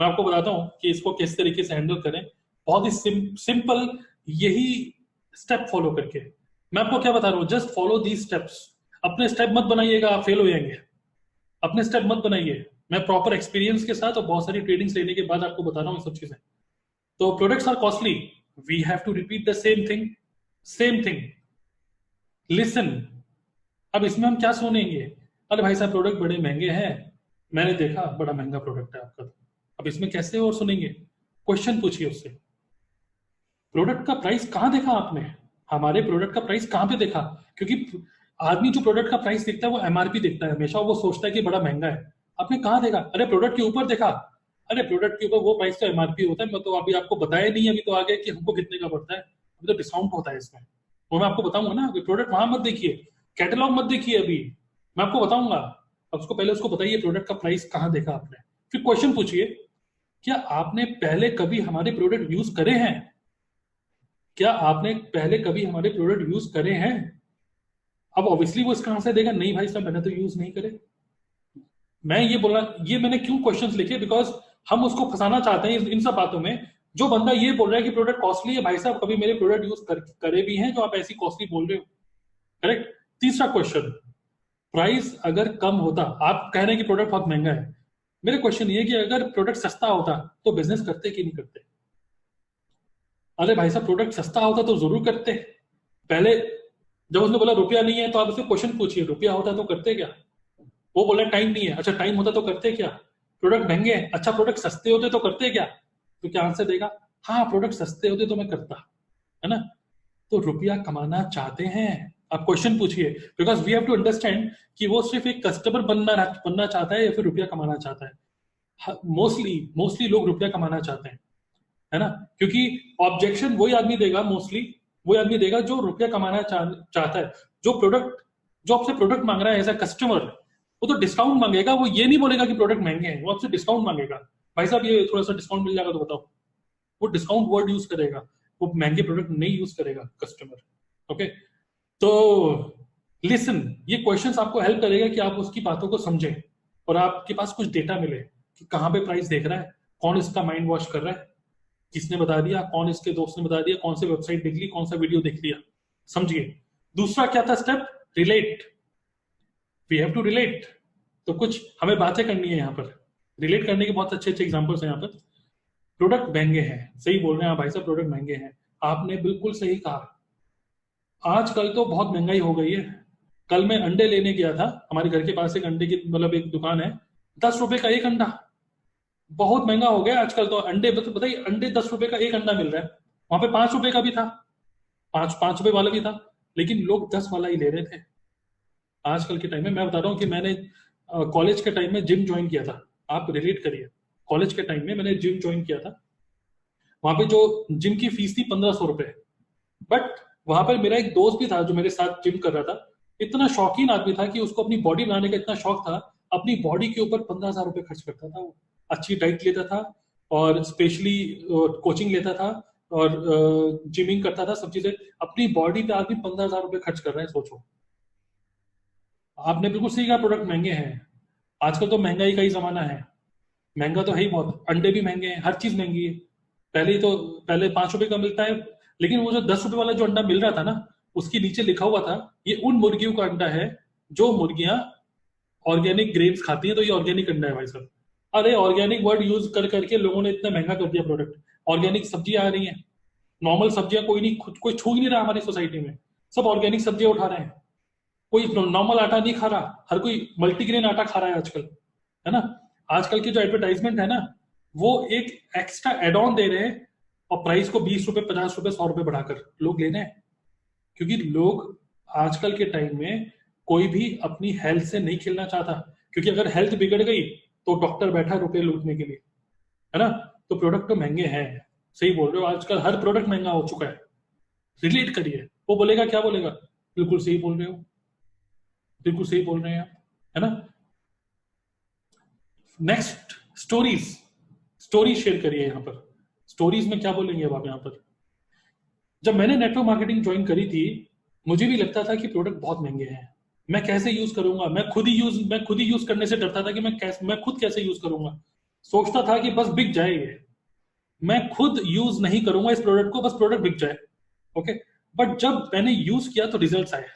मैं आपको बताता हूं कि इसको किस तरीके से हैंडल करें, बहुत ही सिंपल, यही स्टेप फॉलो करके। मैं आपको क्या बता रहा हूँ, जस्ट फॉलो दीज स्टेप्स। अपने स्टेप मत बनाइएगा, आप फेल हो जाएंगे। अपने स्टेप मत बनाइए। मैं प्रॉपर एक्सपीरियंस के साथ और बहुत सारी ट्रेनिंग्स लेने के बाद आपको बता रहा हूँ सब चीजें। तो products are costly, we have to repeat the same thing, same thing, listen. अब इसमें हम क्या सुनेंगे? अरे भाई साहब प्रोडक्ट बड़े महंगे हैं, मैंने देखा बड़ा महंगा प्रोडक्ट है आपका। अब इसमें कैसे और सुनेंगे? क्वेश्चन पूछिए उससे, प्रोडक्ट का प्राइस कहाँ देखा आपने? हमारे प्रोडक्ट का प्राइस कहाँ पे देखा? क्योंकि आदमी जो प्रोडक्ट का प्राइस देखता है वो एमआरपी देखता है हमेशा, वो सोचता है कि बड़ा महंगा है। आपने कहाँ देखा? अरे प्रोडक्ट के ऊपर देखा। अरे प्रोडक्ट के ऊपर वो प्राइस तो एमआरपी होता है, मैं तो अभी आपको बताया नहीं, अभी तो आ गया कि हमको कितने का पड़ता है, अभी तो डिस्काउंट होता है इसमें। वो मैं आपको बताऊंगा ना, प्रोडक्ट वहां मत देखिए, कैटलॉग मत देखिए, अभी मैं आपको बताऊंगा। अब उसको पहले उसको बताइए प्रोडक्ट का प्राइस कहाँ देखा आपने, फिर क्वेश्चन पूछिए, क्या आपने पहले कभी हमारे प्रोडक्ट यूज करे हैं? क्या आपने पहले कभी हमारे प्रोडक्ट यूज करे हैं? अब ऑब्वियसली वो इसका आंसर देगा, नहीं भाई साहब मैंने तो यूज नहीं करे। मैं ये बोला, ये मैंने क्यों क्वेश्चंस लिखे, बिकॉज हम उसको फंसाना चाहते हैं इन सब बातों में। जो बंदा ये बोल रहा है कि प्रोडक्ट कॉस्टली है, भाई साहब कभी मेरे प्रोडक्ट यूज करे भी हैं जो आप ऐसी कॉस्टली बोल रहे हो? करेक्ट। तीसरा क्वेश्चन, प्राइस अगर कम होता, आप कह रहे हैं कि प्रोडक्ट बहुत महंगा है, मेरे क्वेश्चन ये है कि अगर प्रोडक्ट सस्ता होता तो बिजनेस करते कि नहीं करते? अरे भाई साहब प्रोडक्ट सस्ता होता तो जरूर करते। पहले जब उसने बोला रुपया नहीं है, तो आप उससे क्वेश्चन पूछिए, रुपया होता तो करते क्या? वो बोला टाइम नहीं है, अच्छा टाइम होता तो करते क्या? प्रोडक्ट महंगे हैं, अच्छा प्रोडक्ट सस्ते होते तो करते क्या? तो क्या आंसर देगा? हाँ प्रोडक्ट सस्ते होते तो मैं करता, है ना? तो रुपया कमाना चाहते हैं, आप क्वेश्चन पूछिए, because we have to understand कि वो सिर्फ एक कस्टमर बनना चाहता है या फिर रुपया कमाना चाहता है। मोस्टली मोस्टली लोग रुपया कमाना चाहते हैं, है ना? क्योंकि ऑब्जेक्शन वही आदमी देगा, मोस्टली वही आदमी देगा जो रुपया कमाना चाहता है। जो आपसे प्रोडक्ट मांग रहा है एज अ कस्टमर, वो तो डिस्काउंट मांगेगा, वो ये नहीं बोलेगा कि प्रोडक्ट महंगे हैं, वो आपसे डिस्काउंट मांगेगा। भाई साहब ये थोड़ा सा डिस्काउंट मिल जाएगा तो बताओ, वो डिस्काउंट वर्ड यूज करेगा, वो महंगे प्रोडक्ट नहीं यूज करेगा कस्टमर। ओके, तो लिसन, ये क्वेश्चंस आपको हेल्प करेगा कि आप उसकी बातों को समझें और आपके पास कुछ डेटा मिले कि कहाँ पे प्राइस देख रहा है, कौन इसका माइंड वॉश कर रहा है, किसने बता दिया, कौन इसके दोस्त ने बता दिया, कौन से वेबसाइट देख ली, कौन सा वीडियो देख लिया, समझिए। दूसरा क्या था step? Relate. We have to relate. तो कुछ हमें बातें करनी है यहाँ पर, रिलेट करने के बहुत अच्छे अच्छे एग्जांपल्स हैं यहाँ पर। प्रोडक्ट महंगे हैं, सही बोल रहे हैं आप भाई साहब, प्रोडक्ट महंगे हैं, आपने बिल्कुल सही कहा। आजकल तो बहुत महंगाई हो गई है, कल मैं अंडे लेने गया था, हमारे घर के पास एक अंडे की मतलब एक दुकान है, 10 रुपए का एक अंडा। बहुत महंगा हो गया आजकल तो अंडे, बताइए अंडे 10 रुपए का एक अंडा मिल रहा है, वहां पे 5 रुपए का भी था, 5 रुपए वाला भी था, लेकिन लोग 10 वाला ही ले रहे थे। आजकल के टाइम में मैं बता रहा हूँ कि मैंने कॉलेज के टाइम में जिम ज्वाइन किया था, आप रिलेट करिए, कॉलेज के टाइम में मैंने जिम ज्वाइन किया था, वहां पे जो जिम की फीस थी 1500 रुपए, बट वहां पर मेरा एक दोस्त भी था जो मेरे साथ जिम कर रहा था, इतना शौकीन आदमी था कि उसको अपनी बॉडी बनाने का इतना शौक था, अपनी बॉडी के ऊपर 15,000 रुपए खर्च करता था वो, अच्छी डाइट लेता था और स्पेशली कोचिंग लेता था और जिमिंग करता था, सब चीजें अपनी बॉडी पे आदमी 15,000 रुपए खर्च कर रहा है, सोचो। आपने बिल्कुल सही कहा, प्रोडक्ट महंगे हैं, आजकल तो महंगाई का ही जमाना है, महंगा तो है ही बहुत, अंडे भी महंगे हैं, हर चीज महंगी है। पहले 5 रुपए का मिलता है, लेकिन वो जो 10 रुपए वाला जो अंडा मिल रहा था ना, उसके नीचे लिखा हुआ था ये उन मुर्गियों का अंडा है जो मुर्गियां ऑर्गेनिक ग्रेन्स खाती है, तो ये ऑर्गेनिक अंडा है भाई साहब। अरे ऑर्गेनिक वर्ड यूज कर करके लोगों ने इतना महंगा कर दिया प्रोडक्ट। ऑर्गेनिक सब्जियां आ रही हैं, नॉर्मल सब्जियां कोई नहीं, खुद कोई छू ही नहीं रहा हमारी सोसाइटी में, सब ऑर्गेनिक सब्जियां उठा रहे हैं, कोई नॉर्मल आटा नहीं खा रहा, हर कोई मल्टीग्रेन आटा खा रहा है आजकल, है ना। आजकल की जो एडवर्टाइजमेंट है ना, वो एक एक्स्ट्रा एड ऑन दे रहे हैं और प्राइस को 20 रुपए 50 रुपए 100 रुपए बढ़ाकर लोग ले रहे हैं, क्योंकि लोग आजकल के टाइम में कोई भी अपनी हेल्थ से नहीं खेलना चाहता, क्योंकि अगर हेल्थ बिगड़ गई तो डॉक्टर बैठा रुपए लूटने के लिए, है ना। तो प्रोडक्ट तो महंगे हैं, सही बोल रहे हो, आजकल हर प्रोडक्ट महंगा हो चुका है। रिलेट करिए, वो बोलेगा क्या बोलेगा, बिल्कुल सही बोल रहे हो, बिल्कुल सही बोल रहे हैं आप, है ना। नेक्स्ट, स्टोरीज, स्टोरी शेयर करिए यहाँ पर, स्टोरीज में क्या बोलेंगे अब आप यहाँ पर। जब मैंने नेटवर्क मार्केटिंग ज्वाइन करी थी, मुझे भी लगता था कि प्रोडक्ट बहुत महंगे हैं, मैं कैसे यूज करूंगा, मैं खुद ही यूज करने से डरता था कि मैं खुद कैसे यूज करूंगा, सोचता था कि बस बिक जाए ये, मैं खुद यूज नहीं करूंगा इस प्रोडक्ट को, बस प्रोडक्ट बिक जाए, ओके। बट जब मैंने यूज किया तो रिजल्ट्स आए,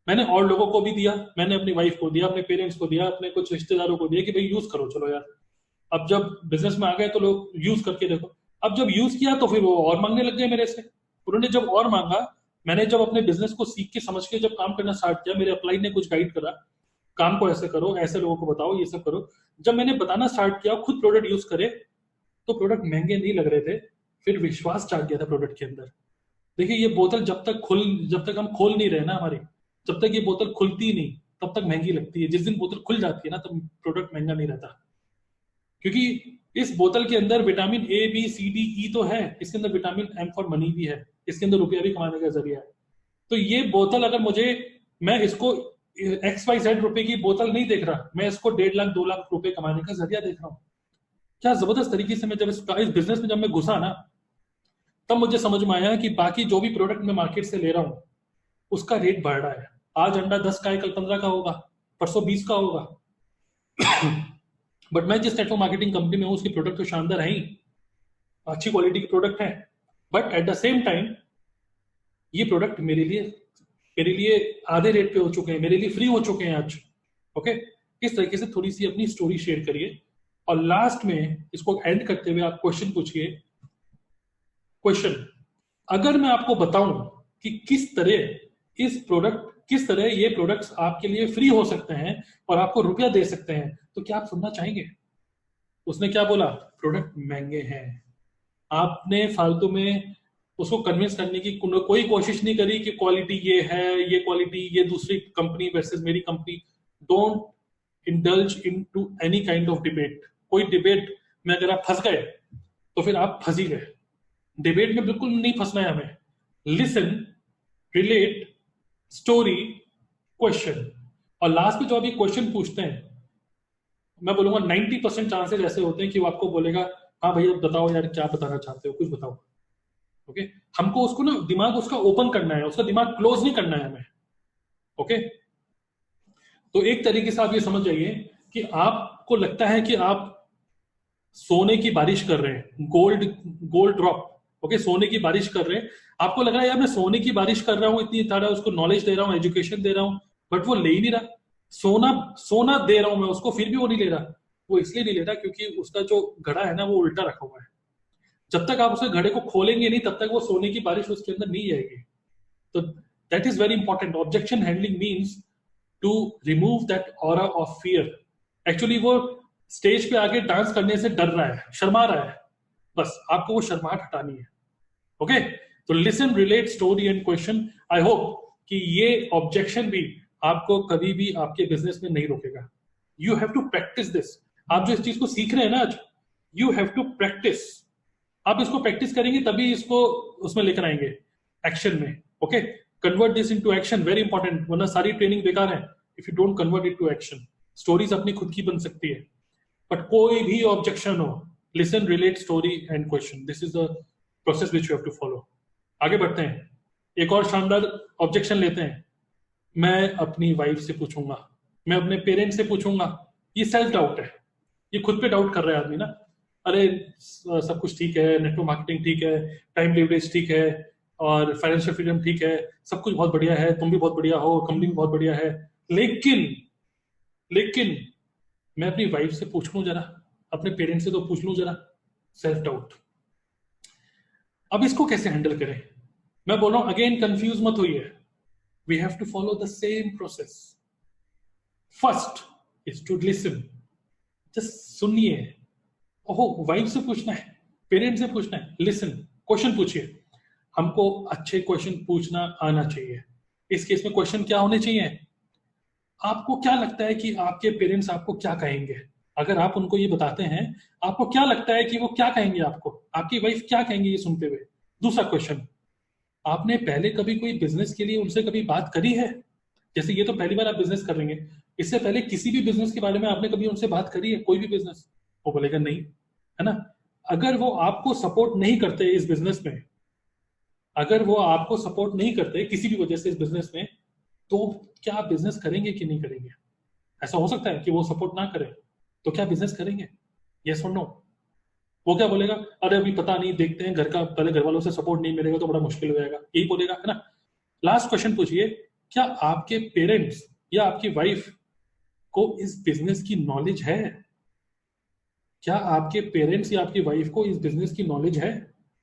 मैंने और लोगों को भी दिया, मैंने अपनी वाइफ को दिया, अपने पेरेंट्स को दिया, अपने कुछ रिश्तेदारों को दिया कि भाई यूज करो, चलो यार। अब जब बिजनेस में आ गए तो लोग यूज करके देखो, अब जब यूज किया तो फिर वो और मांगने लग गए मेरे से, उन्होंने जब और मांगा, मैंने जब अपने बिजनेस को सीख के समझ के जब काम करना स्टार्ट किया, मेरे अपलाइन ने कुछ गाइड करा, काम को ऐसे करो, ऐसे लोगों को बताओ, ये सब करो, जब मैंने बताना स्टार्ट किया, खुद प्रोडक्ट यूज करे, तो प्रोडक्ट महंगे नहीं लग रहे थे, फिर विश्वास जाग गया था प्रोडक्ट के अंदर। देखिए ये बोतल जब तक हम खोल नहीं रहे ना हमारी, जब तक ये बोतल खुलती नहीं तब तक महंगी लगती है, जिस दिन बोतल खुल जाती है ना तब प्रोडक्ट महंगा नहीं रहता, क्योंकि इस बोतल के अंदर vitamin A B C D E तो है, इसके अंदर विटामिन एम फॉर मनी भी है, इसके अंदर रुपया भी कमाने का जरिया है। तो ये बोतल अगर मैं इसको XYZ रुपए की बोतल नहीं देख रहा, मैं इसको 1.5 लाख 2 लाख रुपए कमाने का जरिया देख रहा हूँ। क्या जबरदस्त तरीके से मैं जब इस बिजनेस में जब मैं घुसा ना, तब मुझे समझ में आया कि बाकी जो भी प्रोडक्ट मैं मार्केट से ले रहा हूँ उसका रेट बढ़ रहा है, आज अंडा 10 का है, कल 15 का होगा, परसों 20 का होगा। बट मैं जिस नेटवर्क मार्केटिंग कंपनी में हूँ उसकी प्रोडक्ट तो शानदार है ही, अच्छी क्वालिटी की प्रोडक्ट है, but at the same time ये प्रोडक्ट मेरे लिए आधे रेट पे हो चुके हैं, मेरे लिए फ्री हो चुके हैं आज, ओके। इस तरीके से थोड़ी सी अपनी स्टोरी शेयर करिए, और लास्ट में इसको एंड करते हुए आप क्वेश्चन पूछिए। क्वेश्चन, अगर मैं आपको बताऊं कि किस तरह ये प्रोडक्ट्स आपके लिए फ्री हो सकते हैं और आपको रुपया दे सकते हैं, तो क्या आप सुनना चाहेंगे। उसने क्या बोला, प्रोडक्ट महंगे हैं। आपने फालतू में उसको कन्विंस करने की कोई कोशिश नहीं करी कि क्वालिटी ये है, ये क्वालिटी, ये दूसरी कंपनी वर्सेस मेरी company. Don't indulge into any kind of debate. कोई डिबेट में अगर आप फंस गए तो फिर आप फंस ही गए। डिबेट में बिल्कुल नहीं फंसना है हमें। Listen, relate, story, question. और लास्ट में जो अभी क्वेश्चन पूछते हैं, मैं बोलूंगा 90% चांसेस ऐसे होते हैं कि वो आपको बोलेगा हाँ भैया बताओ यार क्या बताना चाहते हो, कुछ बताओ, ओके। हमको उसको ना दिमाग उसका ओपन करना है, उसका दिमाग क्लोज नहीं करना है हमें, ओके। तो एक तरीके से आप ये समझ जाइए कि आपको लगता है कि आप सोने की बारिश कर रहे हैं, गोल्ड ड्रॉप, ओके, सोने की बारिश कर रहे हैं। आपको लग रहा है यार मैं सोने की बारिश कर रहा हूं, इतनी सारा उसको नॉलेज दे रहा हूं, एजुकेशन दे रहा हूं, बट वो ले ही नहीं रहा। सोना दे रहा हूं मैं उसको, फिर भी वो नहीं ले रहा। वो इसलिए नहीं ले रहा क्योंकि उसका जो घड़ा है ना वो उल्टा रखा हुआ है। जब तक आप उसके घड़े को खोलेंगे नहीं तब तक वो सोने की बारिश उसके अंदर नहीं आएगी। तो that is very important. Objection handling means to remove that aura of fear. Actually वो स्टेज पे आके डांस करने से डर रहा है, शर्मा रहा है, बस आपको वो शर्माहट हटानी है. ओके, तो listen, relate, story and question. I hope कि ये ऑब्जेक्शन भी आपको कभी भी आपके बिजनेस में नहीं रोकेगा. You have to practice this. आप जो इस चीज को सीख रहे हैं ना आज, यू हैव टू प्रैक्टिस. आप इसको प्रैक्टिस करेंगे तभी इसको उसमें लेकर आएंगे एक्शन में. Okay, convert this into action, very important, वरना सारी ट्रेनिंग बेकार है if you don't convert it to action. Stories अपनी खुद की बन सकती है, बट कोई भी ऑब्जेक्शन हो, listen, relate, story and question, this is the process which you have to follow. आगे बढ़ते हैं, एक और शानदार ऑब्जेक्शन लेते हैं. मैं अपनी वाइफ से पूछूंगा, मैं अपने पेरेंट्स से पूछूंगा. ये सेल्फ डाउट है, ये खुद पे डाउट कर रहा है आदमी ना. अरे सब कुछ ठीक है, नेटवर्क मार्केटिंग ठीक है, टाइम लिवरेज ठीक है, और फाइनेंशियल फ्रीडम ठीक है, सब कुछ बहुत बढ़िया है, तुम भी बहुत बढ़िया हो, कंपनी भी बहुत बढ़िया है, लेकिन मैं अपनी वाइफ से पूछ लूं जरा, अपने पेरेंट्स से तो पूछ लूं जरा. Self doubt. अब इसको कैसे हैंडल करें? मैं बोल रहा हूं अगेन, कंफ्यूज मत होइए. We have to follow the same process. First is to listen. Just सुनिए. ओहो, वाइफ से पूछना है, पेरेंट्स से पूछना है, लिसन, क्वेश्चन पूछिए. हमको अच्छे क्वेश्चन पूछना आना चाहिए. इस केस में क्वेश्चन क्या होने चाहिए? आपको क्या लगता है कि आपके पेरेंट्स आपको क्या कहेंगे? अगर आप उनको ये बताते हैं, आपको क्या लगता है कि वो क्या कहेंगे आपको, आपकी वाइफ क्या कहेंगे ये सुनते हुए? दूसरा क्वेश्चन, आपने पहले कभी कोई बिजनेस के लिए उनसे कभी बात करी है? जैसे ये तो पहली बार आप बिजनेस कर रहे हैं, इससे पहले किसी भी बिजनेस के बारे में आपने कभी उनसे बात करी है? कोई भी बिजनेस? वो बोलेगा नहीं, है ना. अगर वो आपको सपोर्ट नहीं करते इस बिजनेस में, अगर वो आपको सपोर्ट नहीं करते किसी भी वजह से इस बिजनेस में, तो क्या आप बिजनेस करेंगे कि नहीं करेंगे? ऐसा हो सकता है कि वो सपोर्ट ना करे, तो क्या बिजनेस करेंगे? यस और नो? वो क्या बोलेगा? अरे अभी पता नहीं, देखते हैं, घर का पहले घर वालों से सपोर्ट नहीं मिलेगा तो बड़ा मुश्किल हो जाएगा, यही बोलेगा, है ना. लास्ट क्वेश्चन पूछिए, क्या आपके पेरेंट्स या आपकी वाइफ को इस बिजनेस की नॉलेज है? क्या आपके पेरेंट्स या आपकी वाइफ को इस बिजनेस की नॉलेज है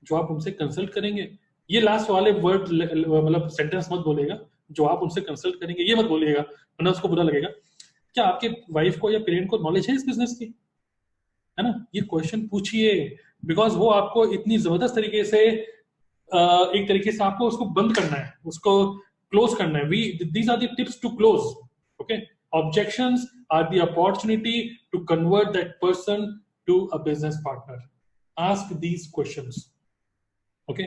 जो आप उनसे कंसल्ट करेंगे? ये लास्ट वाले वर्ड मतलब सेंटेंस मत बोलेगा, जो आप उनसे कंसल्ट करेंगे, ये मत बोलिएगा, वरना उसको बुरा लगेगा. क्या आपके वाइफ को या पेरेंट को नॉलेज है इस बिजनेस की, है ना? ये क्वेश्चन पूछिए, बिकॉज वो आपको इतनी जबरदस्त तरीके से एक तरीके से आपको उसको बंद करना है, उसको क्लोज करना है. These are the tips to close. Okay, objections are the opportunity to convert that person to a business partner. Ask these questions. Okay,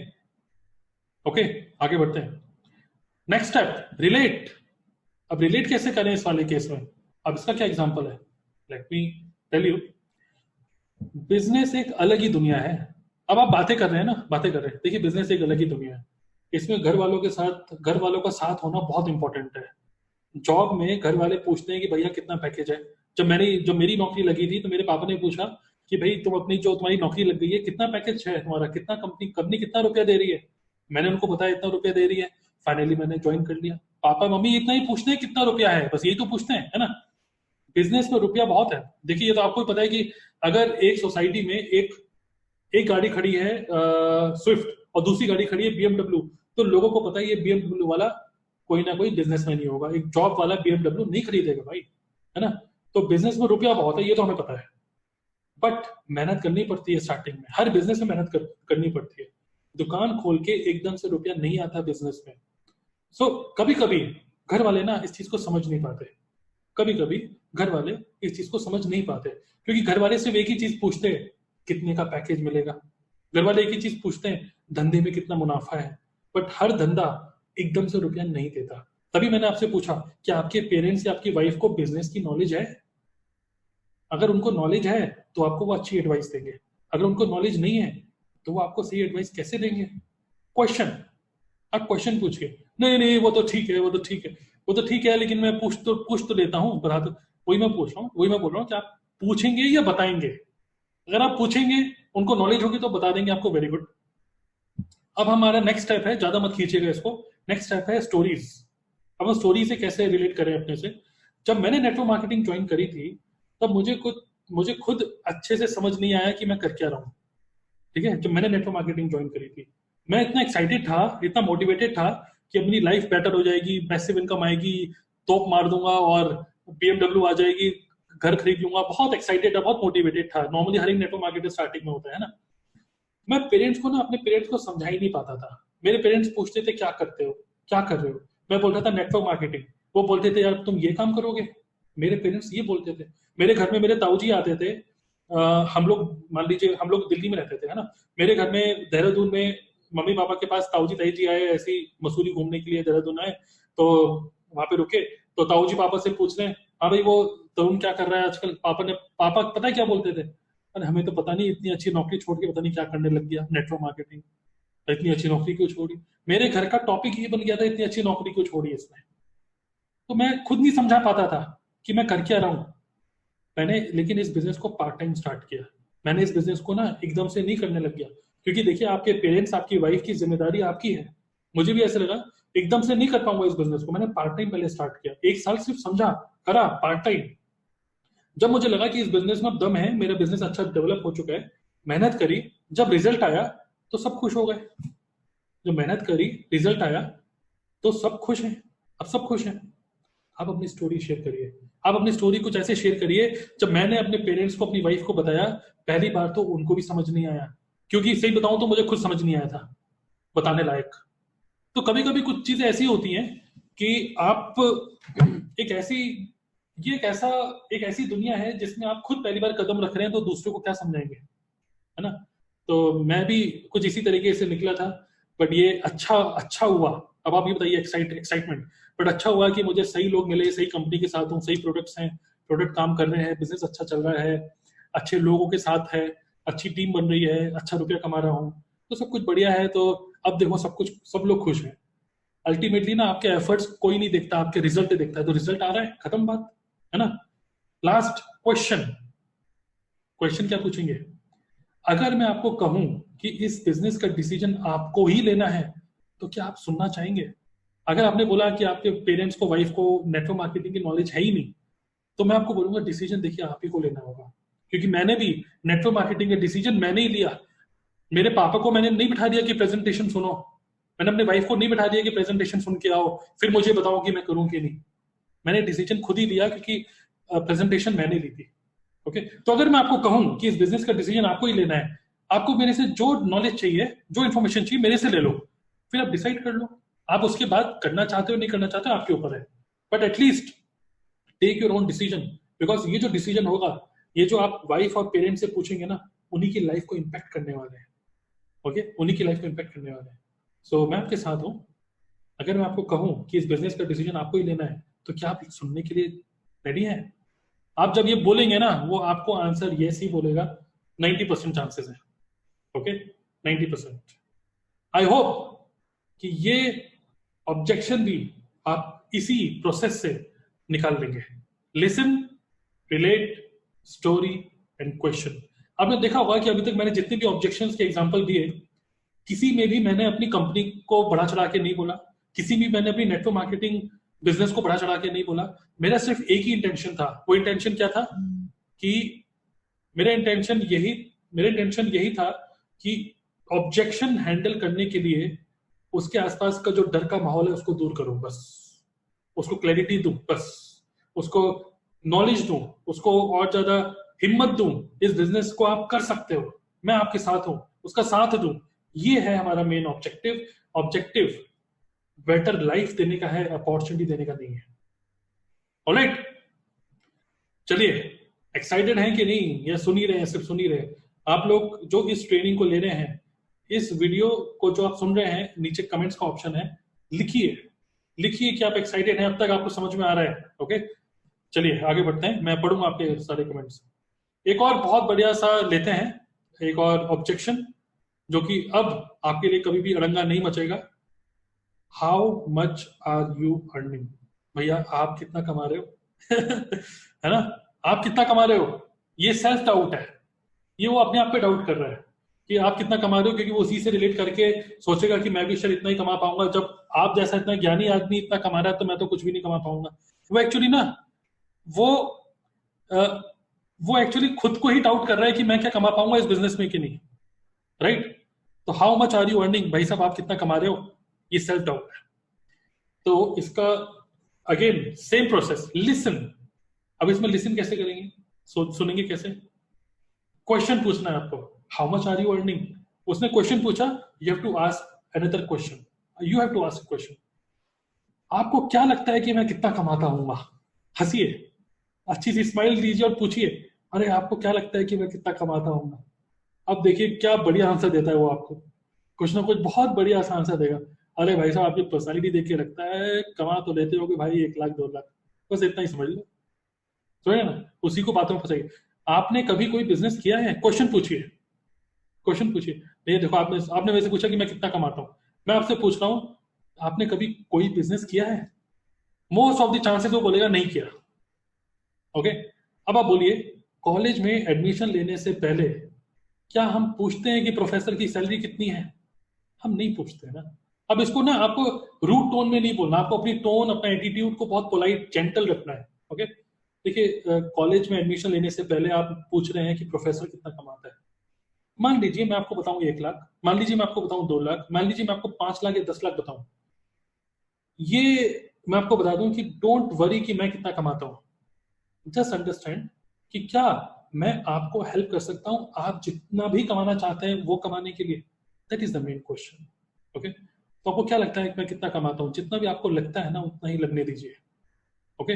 आगे बढ़ते हैं. Next step, relate. अब रिलेट कैसे करें इस वाले केस में? अब इसका क्या एग्जांपल है? Let me tell you. Business एक अलग ही दुनिया है. अब आप बातें कर रहे हैं ना, बातें कर रहे हैं, देखिए बिजनेस एक अलग ही दुनिया है. इसमें घर वालों का साथ होना बहुत इंपॉर्टेंट है. जॉब में घर वाले पूछते हैं कि भैया कितना पैकेज है. जब मेरी नौकरी लगी थी तो मेरे पापा ने पूछा कि भाई तुम अपनी जो तुम्हारी नौकरी लग गई है, कितना पैकेज है तुम्हारा, कितना कंपनी कितना रुपया दे रही है? मैंने उनको बताया इतना रुपया दे रही है. फाइनली मैंने ज्वाइन कर लिया. पापा मम्मी इतना ही पूछते हैं कितना रुपया है, बस यही तो पूछते हैं, है ना. बिजनेस में रुपया बहुत है. देखिए ये तो आपको पता है कि अगर एक सोसाइटी में एक गाड़ी खड़ी है स्विफ्ट और दूसरी गाड़ी खड़ी है बीएमडब्ल्यू, तो लोगों को पता है ये बीएमडब्ल्यू वाला कोई ना कोई बिजनेसमैन ही होगा, एक जॉब वाला बीएमडब्ल्यू नहीं खरीदेगा भाई, है ना. तो बिजनेस में रुपया बहुत है, ये तो हमें पता है, बट मेहनत करनी पड़ती है. स्टार्टिंग में हर बिजनेस में मेहनत करनी पड़ती है. दुकान खोल के एकदम से रुपया नहीं आता बिजनेस में. सो कभी कभी घर वाले ना इस चीज को समझ नहीं पाते. कभी कभी घर वाले इस चीज को समझ नहीं पाते, क्योंकि घर वाले सिर्फ एक ही चीज पूछते हैं, कितने का पैकेज मिलेगा. घर वाले एक ही चीज पूछते हैं, धंधे में कितना मुनाफा है. बट हर धंधा एकदम से रुपया नहीं देता. तभी मैंने आपसे पूछा कि आपके पेरेंट्स या आपकी वाइफ को बिजनेस की नॉलेज है? अगर उनको नॉलेज है तो आपको वो अच्छी एडवाइस देंगे. अगर उनको नॉलेज नहीं है तो वो आपको सही एडवाइस कैसे देंगे? क्वेश्चन, आप क्वेश्चन पूछिए. नहीं वो तो ठीक है, लेकिन मैं पूछ तो लेता हूँ, बता दो. वही मैं बोल रहा हूँ कि आप पूछेंगे या बताएंगे. अगर आप पूछेंगे, उनको नॉलेज होगी तो बता देंगे आपको, वेरी गुड. अब हमारा नेक्स्ट स्टेप है, ज्यादा मत खींचिएगा इसको, नेक्स्ट स्टेप है स्टोरीज. अब हम स्टोरी से कैसे रिलेट करें अपने से. जब मैंने नेटवर्क मार्केटिंग ज्वाइन करी थी तब मुझे खुद अच्छे से समझ नहीं आया कि मैं कर क्या रहा हूँ. ठीक है, जब मैंने नेटवर्क मार्केटिंग ज्वाइन करी थी, मैं इतना एक्साइटेड था, इतना मोटिवेटेड था कि अपनी लाइफ बेटर हो जाएगी, पैसिव इनकम आएगी, तोप मार दूंगा और BMW आ जाएगी, घर खरीद लूंगा, बहुत एक्साइटेड था, बहुत मोटिवेटेड था। नॉर्मली हर एक नेटवर्क मार्केटर स्टार्टिंग में होता है ना। मैं पेरेंट्स को ना, अपने पेरेंट्स को समझा ही नहीं पाता था। मेरे पेरेंट्स पूछते थे क्या करते हो, क्या कर रहे हो, मैं बोलता था नेटवर्क मार्केटिंग। वो बोलते थे यार तुम ये काम करोगे, मेरे पेरेंट्स ये बोलते थे। मेरे घर में मेरे ताऊजी आते थे, हम लोग मान लीजिए हम लोग दिल्ली में रहते थे है ना, मेरे घर में देहरादून में मम्मी पापा के पास ताऊजी ताई जी आए, ऐसी मसूरी घूमने के लिए देहरादून आए, तो वहां पे रुके, तो ताऊजी पापा से पूछ रहे हैं हाँ भाई वो तरुण क्या कर रहा है आजकल। पापा पता है क्या बोलते थे, अरे हमें तो पता नहीं, इतनी अच्छी नौकरी छोड़ के पता नहीं क्या करने लग गया नेटवर्क मार्केटिंग, इतनी अच्छी नौकरी क्यों छोड़ी। मेरे घर का टॉपिक ये बन गया था, इतनी अच्छी नौकरी क्यों छोड़ी इसने। तो मैं खुद नहीं समझा पाता था कि मैं कर क्या रहा हूँ। मैंने लेकिन इस बिजनेस को पार्ट टाइम स्टार्ट किया। मैंने इस बिजनेस को ना एकदम से नहीं करने लग गया, क्योंकि देखिए आपके पेरेंट्स, आपकी वाइफ की जिम्मेदारी आपकी है। मुझे भी ऐसा लगा एकदम से नहीं कर पाऊंगा इस बिजनेस को। मैंने पार्ट टाइम पहले स्टार्ट किया, 1 साल सिर्फ समझा, करा पार्ट टाइम। जब मुझे लगा कि इस बिजनेस में अब दम है, मेरा बिजनेस अच्छा डेवलप हो चुका है, मेहनत करी, जब रिजल्ट आया तो सब खुश हो गए। जब मेहनत करी, रिजल्ट आया तो सब खुश हैं। अब सब खुश हैं। आप अपनी स्टोरी शेयर करिए, आप अपनी स्टोरी कुछ ऐसे शेयर करिए। जब मैंने अपने पेरेंट्स को, अपनी वाइफ को बताया पहली बार, तो उनको भी समझ नहीं आया, क्योंकि सही बताऊं तो मुझे खुद समझ नहीं आया था बताने लायक। तो कभी कभी कुछ चीजें ऐसी होती हैं कि आप एक ऐसी, ये एक ऐसी दुनिया है जिसमें आप खुद पहली बार कदम रख रहे हैं, तो दूसरों को क्या समझाएंगे, है ना। तो मैं भी कुछ इसी तरीके से निकला था, बट ये अच्छा हुआ। अब आप ये बताइए, एक्साइटमेंट, बट अच्छा हुआ कि मुझे सही लोग मिले, सही कंपनी के साथ हूँ, सही प्रोडक्ट्स हैं, प्रोडक्ट काम कर रहे हैं, बिजनेस अच्छा चल रहा है, अच्छे लोगों के साथ है, अच्छी टीम बन रही है, अच्छा रुपया कमा रहा हूँ, तो सब कुछ बढ़िया है। तो अब देखो सब लोग खुश हैं। अल्टीमेटली ना आपके एफर्ट्स कोई नहीं देखता, आपके रिजल्ट देखता है। तो रिजल्ट आ रहा है, खत्म बात, है ना। लास्ट क्वेश्चन, क्वेश्चन क्या पूछेंगे, अगर मैं आपको कहूं कि इस बिजनेस का डिसीजन आपको ही लेना है, तो क्या आप सुनना चाहेंगे। अगर आपने बोला कि आपके पेरेंट्स को, वाइफ को नेटवर्क मार्केटिंग की नॉलेज है ही नहीं, तो मैं आपको बोलूंगा डिसीजन देखिए आप ही को लेना होगा। क्योंकि मैंने भी नेटवर्क मार्केटिंग का डिसीजन मैंने ही लिया। मेरे पापा को मैंने नहीं बिठा दिया कि प्रेजेंटेशन सुनो, मैंने अपने वाइफ को नहीं बिठा दिया कि प्रेजेंटेशन सुन के आओ फिर मुझे बताओ कि मैं करूं कि नहीं। मैंने डिसीजन खुद ही लिया, क्योंकि प्रेजेंटेशन मैंने ली थी। ओके, तो अगर मैं आपको कहूं कि इस बिजनेस का डिसीजन आपको ही लेना है, आपको मेरे से जो नॉलेज चाहिए, जो इन्फॉर्मेशन चाहिए, मेरे से ले लो, फिर आप डिसाइड कर लो। आप उसके बाद करना चाहते हो नहीं करना चाहते हो, आपके ऊपर है, but at least take your own decision. Because ये जो डिसीजन होगा, ये जो आप वाइफ और पेरेंट्स से पूछेंगे ना, उन्हीं की लाइफ को इम्पैक्ट करने वाले हैं। ओके, उन्हीं की लाइफ को इम्पैक्ट करने वाले हैं। सो मैं आपके साथ हूं। अगर मैं आपको कहूं कि इस बिजनेस का डिसीजन आपको ही लेना है, तो क्या आप सुनने के लिए रेडी हैं। आप जब ये बोलेंगे ना, वो आपको आंसर यस ही बोलेगा, 90% चांसेस है। ओके, 90%। आई होप कि ये ऑब्जेक्शन भी आप इसी प्रोसेस से निकाल देंगे। Listen, relate, story and question. आपने देखा होगा कि अभी तक मैंने जितने भी ऑब्जेक्शंस के एग्जांपल दिए, किसी में भी मैंने अपनी कंपनी को बढ़ा चढ़ा के नहीं बोला, किसी भी मैंने अपनी नेटवर्क मार्केटिंग बिजनेस को बढ़ा चढ़ा के नहीं बोला। मेरा सिर्फ एक ही इंटेंशन था। वो इंटेंशन क्या था कि मेरा इंटेंशन यही था कि ऑब्जेक्शन हैंडल करने के लिए उसके आसपास का जो डर का माहौल है उसको दूर करूं, बस उसको क्लैरिटी दूं, बस उसको नॉलेज दूं, उसको और ज्यादा हिम्मत दूं, इस बिजनेस को आप कर सकते हो, मैं आपके साथ हूं, उसका साथ दूं। ये है हमारा मेन ऑब्जेक्टिव बेटर लाइफ देने का है, अपॉर्चुनिटी देने का नहीं है। ऑलराइट, चलिए, एक्साइटेड हैं कि नहीं, या सुन ही रहे हैं, सिर्फ सुन ही रहे हैं। आप लोग जो इस ट्रेनिंग को ले रहे हैं, इस वीडियो को जो आप सुन रहे हैं, नीचे कमेंट्स का ऑप्शन है, लिखिए कि आप एक्साइटेड हैं, अब तक आपको समझ में आ रहा है। ओके, चलिए आगे बढ़ते हैं, मैं पढ़ूंगा आपके सारे कमेंट्स। एक और बहुत बढ़िया सा लेते हैं, एक और ऑब्जेक्शन जो कि अब आपके लिए कभी भी अड़ंगा नहीं मचेगा। How much are you earning. भैया आप कितना कमा रहे हो है ना, आप कितना कमा रहे हो। ये सेल्फ डाउट है, ये वो अपने आप पे डाउट कर रहा है कि आप कितना कमा रहे हो, क्योंकि वो उसी से रिलेट करके सोचेगा कि मैं भी शायद इतना ही कमा पाऊंगा। जब आप जैसा इतना ज्ञानी आदमी इतना कमा रहा है, तो मैं तो कुछ भी नहीं कमा पाऊंगा। वो एक्चुअली ना, वो एक्चुअली खुद को ही डाउट कर रहा है कि मैं क्या कमा पाऊंगा इस बिजनेस में कि नहीं। राइट, तो how much are you earning, भाई साहब आप कितना कमा रहे हो, ये सेल्फ डाउट है। तो इसका अगेन सेम प्रोसेस, लिसन। अब इसमें लिसन कैसे करेंगे, सुनेंगे कैसे? क्वेश्चन पूछना है आपको, how much are you earning? उसने क्वेश्चन पूछा, you have to ask another question, you have to ask question, आपको क्या लगता है कि मैं कितना कमाता हूँ? हंसिए, अच्छी सी स्माइल दीजिए और पूछिए, अरे आपको क्या लगता है कि मैं कितना कमाता हूँ? अब देखिए क्या बढ़िया आंसर देता है वो आपको, कुछ ना कुछ बहुत बढ़िया सा आंसर देगा। अरे भाई साहब, आपकी पर्सनालिटी देख के लगता है कमा तो लेते हो कि भाई 1 लाख 2 लाख, बस इतना ही समझ लो। समझे ना? उसी को बातों में फंसाइए। आपने कभी कोई बिजनेस किया है? क्वेश्चन पूछिए, क्वेश्चन पूछिए। नहीं देखो, आपने आपने वैसे पूछा कि मैं कितना कमाता हूँ, मैं आपसे पूछ रहा हूँ, आपने कभी कोई बिजनेस किया है? मोस्ट ऑफ द चांसेस वो बोलेगा नहीं किया। ओके, अब आप बोलिए, कॉलेज में एडमिशन लेने से पहले क्या हम पूछते हैं कि प्रोफेसर की सैलरी कितनी है? हम नहीं पूछते ना। अब इसको ना आपको रूट टोन में नहीं बोलना, आपको अपनी टोन, अपना एटीट्यूड को बहुत पोलाइट जेंटल रखना है। ओके, देखिए कॉलेज में एडमिशन लेने से पहले आप पूछ रहे हैं कि प्रोफेसर कितना कमाता है। मान लीजिए मैं आपको बताऊं 1 लाख, मान लीजिए मैं आपको बताऊं 2 लाख, मान लीजिए मैं आपको 5 लाख या 10 लाख बताऊं, ये मैं आपको बता दूं कि डोंट वरी कि मैं कितना कमाता हूं, जस्ट अंडरस्टैंड कि क्या मैं आपको हेल्प कर सकता हूं आप जितना भी कमाना चाहते हैं वो कमाने के लिए। That is the main question. Okay, तो आपको क्या लगता है कि मैं कितना कमाता हूं? जितना भी आपको लगता है ना उतना ही लगने दीजिए। ओके,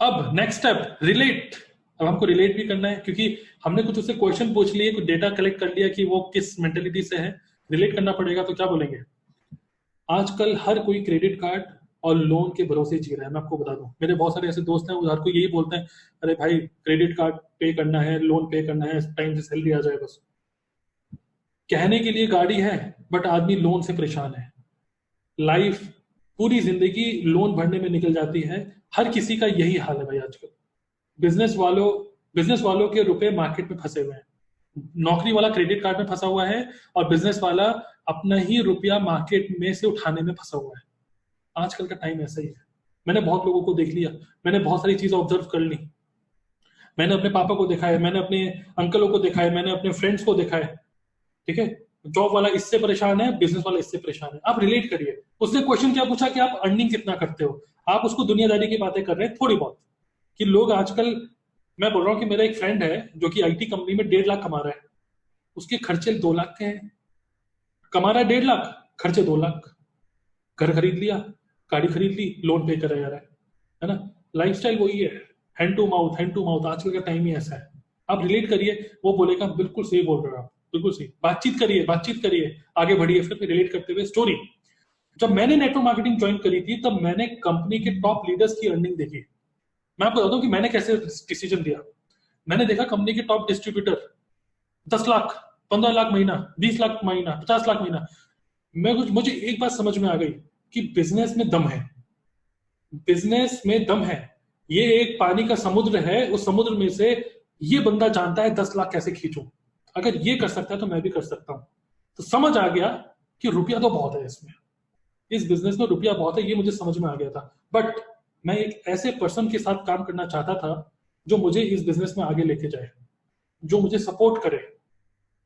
अब नेक्स्ट स्टेप, रिलेट। अब हमको रिलेट भी करना है, क्योंकि हमने कुछ उससे क्वेश्चन पूछ लिए, कुछ डेटा कलेक्ट कर लिया कि वो किस मेंटेलिटी से है। रिलेट करना पड़ेगा, तो क्या बोलेंगे? आजकल हर कोई क्रेडिट कार्ड और लोन के भरोसे जी रहा है। मैं आपको बता दूं, मेरे बहुत सारे ऐसे दोस्त हैं, वो हर कोई यही बोलते हैं, अरे भाई क्रेडिट कार्ड पे करना है, लोन पे करना है, टाइम से सैलरी आ जाए बस। कहने के लिए गाड़ी है, बट आदमी लोन से परेशान है। लाइफ, पूरी जिंदगी लोन भरने में निकल जाती है। हर किसी का यही हाल है भाई आजकल। बिजनेस वालों बिजनेस वालों के रुपए मार्केट में फंसे हुए हैं, नौकरी वाला क्रेडिट कार्ड में फंसा हुआ है, और बिजनेस वाला अपना ही रुपया मार्केट में से उठाने में फंसा हुआ है। आजकल का टाइम ऐसा ही है। मैंने बहुत लोगों को देख लिया, मैंने बहुत सारी चीजें ऑब्जर्व कर ली। मैंने अपने पापा को देखा है, मैंने अपने अंकलों को देखा है, मैंने अपने फ्रेंड्स को देखा है। ठीक है, जॉब वाला इससे परेशान है, बिजनेस वाला इससे परेशान है। आप रिलेट करिए। उसने क्वेश्चन क्या पूछा कि आप अर्निंग कितना करते हो? आप उसको दुनियादारी की बातें कर रहे हैं थोड़ी बहुत, कि लोग आजकल, मैं बोल रहा हूँ कि मेरा एक फ्रेंड है जो कि आईटी कंपनी में 1.5 लाख कमा रहा है, उसके खर्चे 2 लाख के हैं। कमा रहा है 1.5 लाख, खर्चे 2 लाख। घर खरीद लिया, गाड़ी खरीद ली, लोन पे करा जा रहा है ना? लाइफस्टाइल वही है, hand to mouth, hand to mouth. आजकल का टाइम ही ऐसा है। आप रिलेट करिए, वो बोलेगा बिल्कुल सही बोल रहे हो आप, बिल्कुल सही। बातचीत करिए, बातचीत करिए, आगे बढ़िए। फिर रिलेट करते हुए स्टोरी, जब मैंने नेटवर्क मार्केटिंग ज्वाइन करी थी तब मैंने कंपनी के टॉप लीडर्स की अर्निंग देखी। मैं आपको बताता हूँ कि मैंने कैसे डिसीजन लिया। मैंने देखा कंपनी के टॉप डिस्ट्रीब्यूटर 10 लाख, 15 लाख महीना, 20 लाख महीना, 50 लाख महीना। मुझे एक बात समझ में आ गई कि बिजनेस में दम है, बिजनेस में दम है। ये एक पानी का समुद्र है, उस समुद्र में से ये बंदा जानता है 10 लाख कैसे खींचूं। अगर ये कर सकता है तो मैं भी कर सकता हूं। तो समझ आ गया कि रुपया तो बहुत है इसमें, इस बिजनेस में रुपया बहुत है, ये मुझे समझ में आ गया था। बट मैं एक ऐसे पर्सन के साथ काम करना चाहता था जो मुझे इस बिजनेस में आगे लेके जाए, जो मुझे सपोर्ट करे।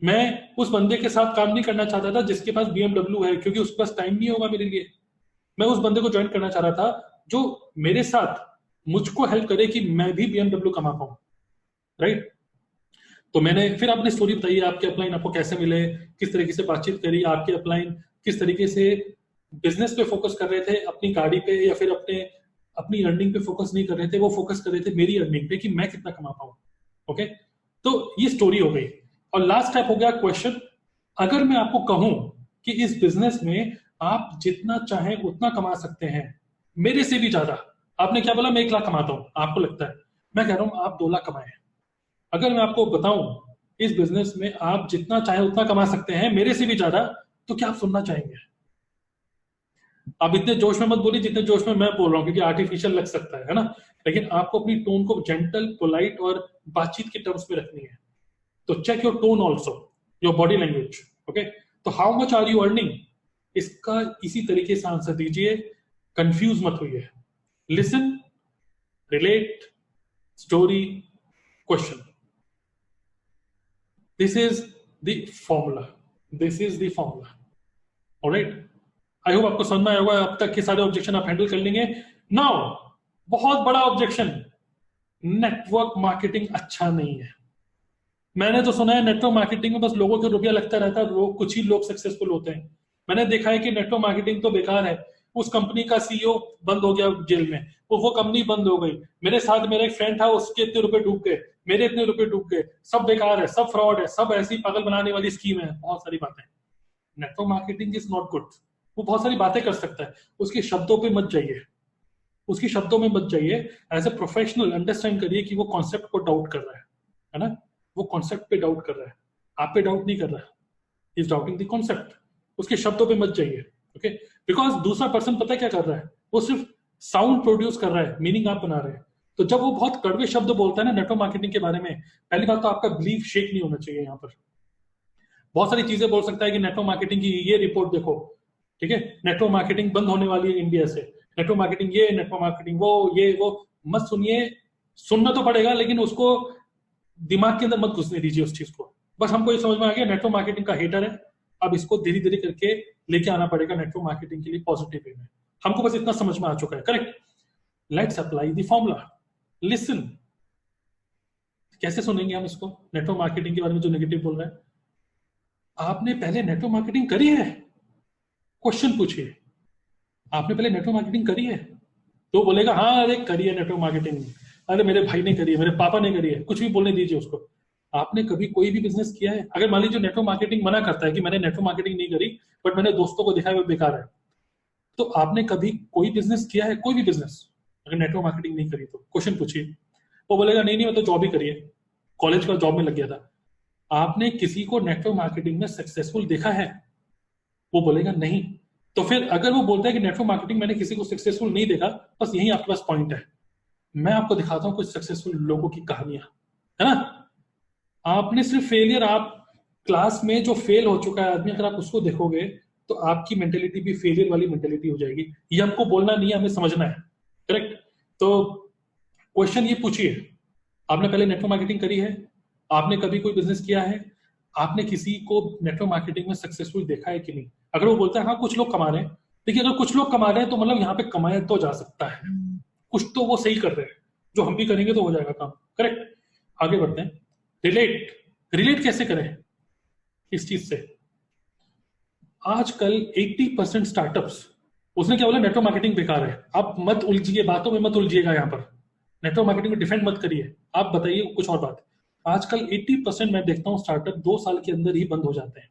मैं उस बंदे के साथ काम नहीं करना चाहता था जिसके पास बीएमडब्ल्यू है, क्योंकि उसके पास टाइम नहीं होगा मेरे लिए। मैं उस बंदे को ज्वाइन करना चाह रहा था जो मेरे साथ मुझको हेल्प करे कि मैं भी बीएमडब्ल्यू कमा पाऊं। राइट? तो मैंने फिर अपनी स्टोरी बताई, आपके अपलाइन आपको कैसे मिले, किस तरीके से बातचीत करी, आपके अपलाइन किस तरीके से बिजनेस पे फोकस कर रहे थे, अपनी गाड़ी पे या फिर अपनी अर्निंग पे फोकस नहीं कर रहे थे, वो फोकस कर रहे थे मेरी अर्निंग पे कि मैं कितना कमा पाऊं। ओके, तो ये स्टोरी हो गई। और लास्ट स्टेप हो गया क्वेश्चन। अगर मैं आपको कहूं कि इस बिजनेस में आप जितना चाहें उतना कमा सकते हैं, मेरे से भी ज्यादा। आपने क्या बोला? मैं 1 लाख कमाता हूं, आपको लगता है। मैं कह रहा हूं आप 2 लाख कमाए। अगर मैं आपको बताऊं इस बिजनेस में आप जितना चाहे उतना कमा सकते हैं, मेरे से भी ज्यादा, तो क्या आप सुनना चाहेंगे? आप इतने जोश में मत बोलिए जितने जोश में मैं बोल रहा हूं, क्योंकि आर्टिफिशियल लग सकता है ना? लेकिन आपको अपनी टोन को जेंटल, पोलाइट और बातचीत के टर्म्स में रखनी है। तो check your tone also, your body language. Okay, तो how much are you earning, इसका इसी तरीके से आंसर दीजिए, कंफ्यूज मत होइए। Listen, relate, story, question. This is the formula. This is the formula. All right. I hope आपको समझ में आया होगा, अब तक के सारे ऑब्जेक्शन आप हैंडल कर लेंगे। नाउ बहुत बड़ा ऑब्जेक्शन, नेटवर्क मार्केटिंग अच्छा नहीं है। मैंने तो सुना है नेटवर्क मार्केटिंग में बस लोगों को रुपया लगता रहता है, लोग कुछ ही लोग सक्सेसफुल होते हैं। मैंने देखा है कि नेटवर्क मार्केटिंग तो बेकार है, उस कंपनी का सीईओ बंद हो गया जेल में, वो कंपनी बंद हो गई। मेरे साथ मेरा एक फ्रेंड था, उसके इतने रुपए डूब गए, मेरे इतने रुपए डूब गए, सब बेकार है, सब फ्रॉड है, सब ऐसी पागल बनाने वाली स्कीम है, बहुत सारी बातें। Network marketing is not good. वो बहुत सारी बातें कर सकता है, उसके शब्दों पे मत जाइए, उसकी शब्दों में मत जाइए। एज ए प्रोफेशनल अंडरस्टैंड करिए कि वो कॉन्सेप्ट को डाउट कर रहा है ना, वो कॉन्सेप्ट पे डाउट कर रहा है, आप पे डाउट नहीं कर रहा है, इज डाउटिंग द कॉन्सेप्ट। उसके शब्दों पे मत जाइए, ओके। बिकॉज दूसरा पर्सन पता है क्या कर रहा है, वो सिर्फ साउंड प्रोड्यूस कर रहा है, मीनिंग आप बना रहे हैं। तो जब वो बहुत कड़वे शब्द बोलता है ना नेटवर्क मार्केटिंग के बारे में, पहली बात तो आपका बिलीफ शेक नहीं होना चाहिए। यहाँ पर बहुत सारी चीजें बोल सकता है कि नेटवर्क मार्केटिंग की ये रिपोर्ट देखो, ठीक है, नेटवर्क मार्केटिंग बंद होने वाली है इंडिया से, नेटवर्क मार्केटिंग ये, नेटवर्क मार्केटिंग वो, ये वो मत सुनिए। सुनना तो पड़ेगा लेकिन उसको दिमाग के अंदर मत घुसने दीजिए उस चीज को। बस हमको ये समझ में आ गया नेटवर्क मार्केटिंग का हेटर है, अब इसको धीरे धीरे करके लेके आना पड़ेगा नेटवर्क मार्केटिंग के लिए पॉजिटिव वे में। हमको बस इतना समझ में आ चुका है, correct. Let's apply the formula, listen. कैसे सुनेंगे हम इसको, नेटवर्क मार्केटिंग के बारे में जो नेगेटिव बोल रहा है? आपने पहले नेटवर्क मार्केटिंग करी है? क्वेश्चन पूछिए, आपने पहले नेटवर्क मार्केटिंग करी है? तो बोलेगा हाँ अरे करी है नेटवर्क मार्केटिंग, अरे मेरे भाई ने करी है, मेरे पापा ने करी है, कुछ भी बोलने दीजिए उसको। आपने कभी कोई भी बिजनेस किया है? अगर मान लीजिए नेटवर्क मार्केटिंग मना करता है कि मैंने नेटवर्क मार्केटिंग नहीं करी, बट मैंने दोस्तों को दिखाया वो बेकार है, तो आपने कभी कोई बिजनेस किया है? कोई भी बिजनेस अगर नेटवर्क मार्केटिंग नहीं करी तो क्वेश्चन पूछिए। वो बोलेगा नहीं नहीं मैं तो जॉब ही करी है, कॉलेज का जॉब में लग गया था। आपने किसी को नेटवर्क मार्केटिंग में सक्सेसफुल देखा है? वो बोलेगा नहीं। तो फिर अगर वो बोलता है कि नेटवर्क मार्केटिंग मैंने किसी को सक्सेसफुल नहीं देखा, बस यही आपके पास पॉइंट है। मैं आपको दिखाता हूं कुछ सक्सेसफुल लोगों की कहानियां, है ना। आपने सिर्फ फेलियर, आप क्लास में जो फेल हो चुका है आदमी, अगर आप उसको देखोगे तो आपकी मेंटेलिटी भी फेलियर वाली मेंटेलिटी हो जाएगी। ये हमको बोलना नहीं है, हमें समझना है, करेक्ट। तो क्वेश्चन ये पूछिए, आपने पहले नेटवर्क मार्केटिंग करी है? आपने कभी कोई बिजनेस किया है? आपने किसी को नेटवर्क मार्केटिंग में सक्सेसफुल देखा है कि नहीं? अगर वो बोलता है हाँ कुछ लोग कमा रहे हैं, देखिए अगर कुछ लोग कमा रहे हैं तो मतलब यहाँ पे कमाया तो जा सकता है, कुछ तो वो सही कर रहे हैं, जो हम भी करेंगे तो हो जाएगा काम, करेक्ट। आगे बढ़ते हैं। रिलेट, रिलेट कैसे करें इस चीज से? आजकल 80% स्टार्टअप्स, उसने क्या बोला नेटवर्क मार्केटिंग बेकार है। आप मत उलझिए, बातों में मत उलझिएगा, यहाँ पर नेटवर्क मार्केटिंग को डिफेंड मत करिए, आप बताइए कुछ और बात। आजकल 80% मैं देखता हूँ स्टार्टअप 2 साल के अंदर ही बंद हो जाते हैं।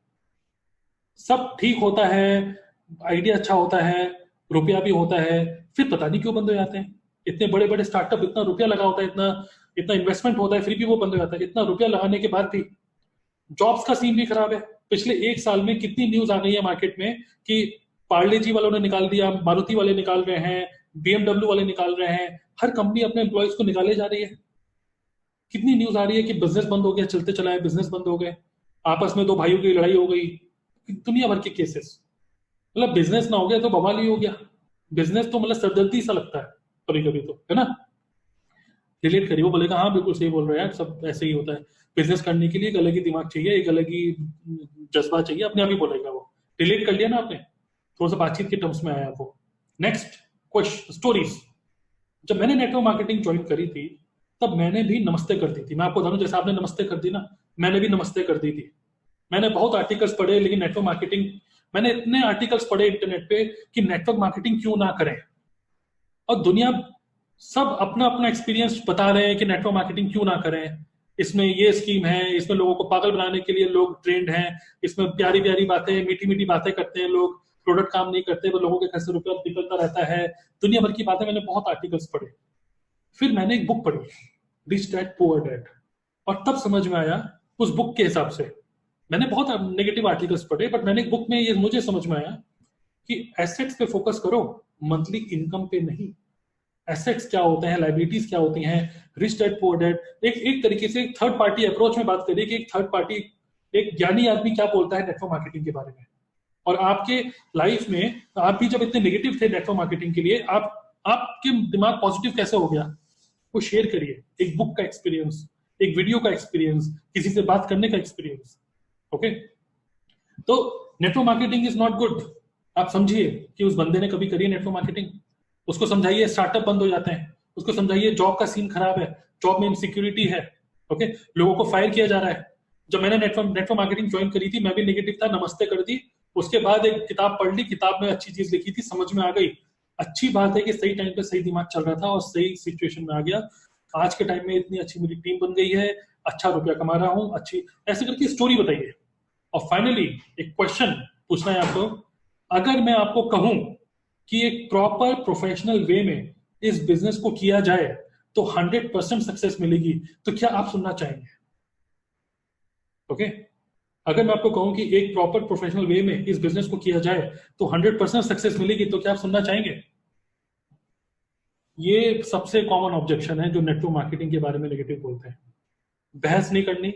सब ठीक होता है, आइडिया अच्छा होता है, रुपया भी होता है, फिर पता नहीं क्यों बंद हो जाते हैं। इतने बड़े बड़े स्टार्टअप, इतना रुपया लगा होता है, इतना इतना इन्वेस्टमेंट होता है, फिर भी वो बंद हो जाता है। इतना रुपया लगाने के बाद भी जॉब्स का सीन भी खराब है। पिछले 1 साल में कितनी न्यूज आ गई है मार्केट में कि पार्ले जी वालों ने निकाल दिया, मारुति वाले निकाल रहे हैं, बीएमडब्ल्यू वाले निकाल रहे हैं, हर कंपनी अपने एम्प्लॉयज को निकाले जा रही है। कितनी न्यूज आ रही है कि बिजनेस बंद हो गया, चलते चलाए बिजनेस बंद हो गए, आपस में 2 भाइयों की लड़ाई हो गई, दुनिया भर के केसेस। मतलब बिजनेस ना हो गया तो बवाल ही हो गया। बिजनेस तो मतलब सरदर्दी सा लगता है कभी कभी, तो है ना। रिलेट करिए। वो बोलेगा हाँ बिल्कुल सही बोल रहे हैं यार, सब ऐसे ही होता है। बिजनेस करने के लिए एक अलग ही दिमाग चाहिए, एक अलग ही जज्बा चाहिए, अपने आप ही बोलेगा वो। रिलेट कर लिया ना आपने, थोड़ा सा बातचीत के टर्म्स में आया वो। Next question, stories. जब मैंने नेटवर्क मार्केटिंग ज्वाइन करी थी तब मैंने भी नमस्ते कर दी थी। मैं आपको बताऊं, जैसे आपने नमस्ते कर दी ना, मैंने भी नमस्ते कर दी थी। मैंने बहुत आर्टिकल्स पढ़े, लेकिन नेटवर्क मार्केटिंग, मैंने इतने आर्टिकल्स पढ़े इंटरनेट पे कि नेटवर्क मार्केटिंग क्यों ना करें। और दुनिया सब अपना अपना एक्सपीरियंस बता रहे हैं कि नेटवर्क मार्केटिंग क्यों ना करें, इसमें ये स्कीम है, इसमें लोगों को पागल बनाने के लिए लोग ट्रेंड हैं, इसमें प्यारी प्यारी बातें, मीठी मीठी बातें करते हैं लोग, प्रोडक्ट काम नहीं करते, वो लोगों के घर से रुपया निकलता रहता है, दुनिया भर की बातें। मैंने बहुत आर्टिकल्स पढ़े। फिर मैंने एक बुक पढ़ी, रिच डैड पुअर डैड, और तब समझ में आया उस बुक के हिसाब से। मैंने बहुत नेगेटिव आर्टिकल्स पढ़े, बट मैंने एक बुक में ये मुझे समझ में आया कि एसेट्स पे फोकस करो, मंथली इनकम पे नहीं। एसेट्स क्या होते हैं, लाइबिलिटीज क्या होती हैं। रिच डैड पुअर डैड एक तरीके से थर्ड पार्टी अप्रोच में बात करिए कि एक थर्ड पार्टी, एक ज्ञानी आदमी क्या बोलता है नेटवर्क मार्केटिंग के बारे में। और आपके लाइफ में आप भी जब इतने नेगेटिव थे नेटवर्क मार्केटिंग के लिए, आपके दिमाग पॉजिटिव कैसे हो गया, वो शेयर करिए। एक बुक का एक्सपीरियंस, एक वीडियो का एक्सपीरियंस, किसी से बात करने का एक्सपीरियंस, ओके। तो network marketing is not good, आप समझिए कि उस बंदे ने कभी करी है नेटवर्क मार्केटिंग, उसको समझाइए स्टार्टअप बंद हो जाते हैं, उसको समझाइए जॉब का सीन खराब है, जॉब में इनसिक्योरिटी है, ओके, लोगों को फायर किया जा रहा है। जब मैंने नेटवर्क मार्केटिंग ज्वाइन करी थी, मैं भी नेगेटिव था, नमस्ते कर दी। उसके बाद एक किताब पढ़ ली, किताब में अच्छी चीज लिखी थी, समझ में आ गई। अच्छी बात है कि सही टाइम पे सही दिमाग चल रहा था और सही सिचुएशन में आ गया। आज के टाइम में इतनी अच्छी मेरी टीम बन गई है, अच्छा रुपया कमा रहा हूँ, अच्छी ऐसे करके स्टोरी बताइए। और फाइनली एक क्वेश्चन पूछना है आपको, अगर मैं आपको कहूं कि एक प्रॉपर प्रोफेशनल वे में इस बिजनेस को किया जाए तो 100% सक्सेस मिलेगी, तो क्या आप सुनना चाहेंगे? ओके, अगर मैं आपको कहूं कि एक प्रॉपर प्रोफेशनल वे में इस बिजनेस को किया जाए तो 100% सक्सेस मिलेगी, तो क्या आप सुनना चाहेंगे? ये सबसे कॉमन ऑब्जेक्शन है जो नेटवर्क मार्केटिंग के बारे में नेगेटिव बोलते हैं। बहस नहीं करनी,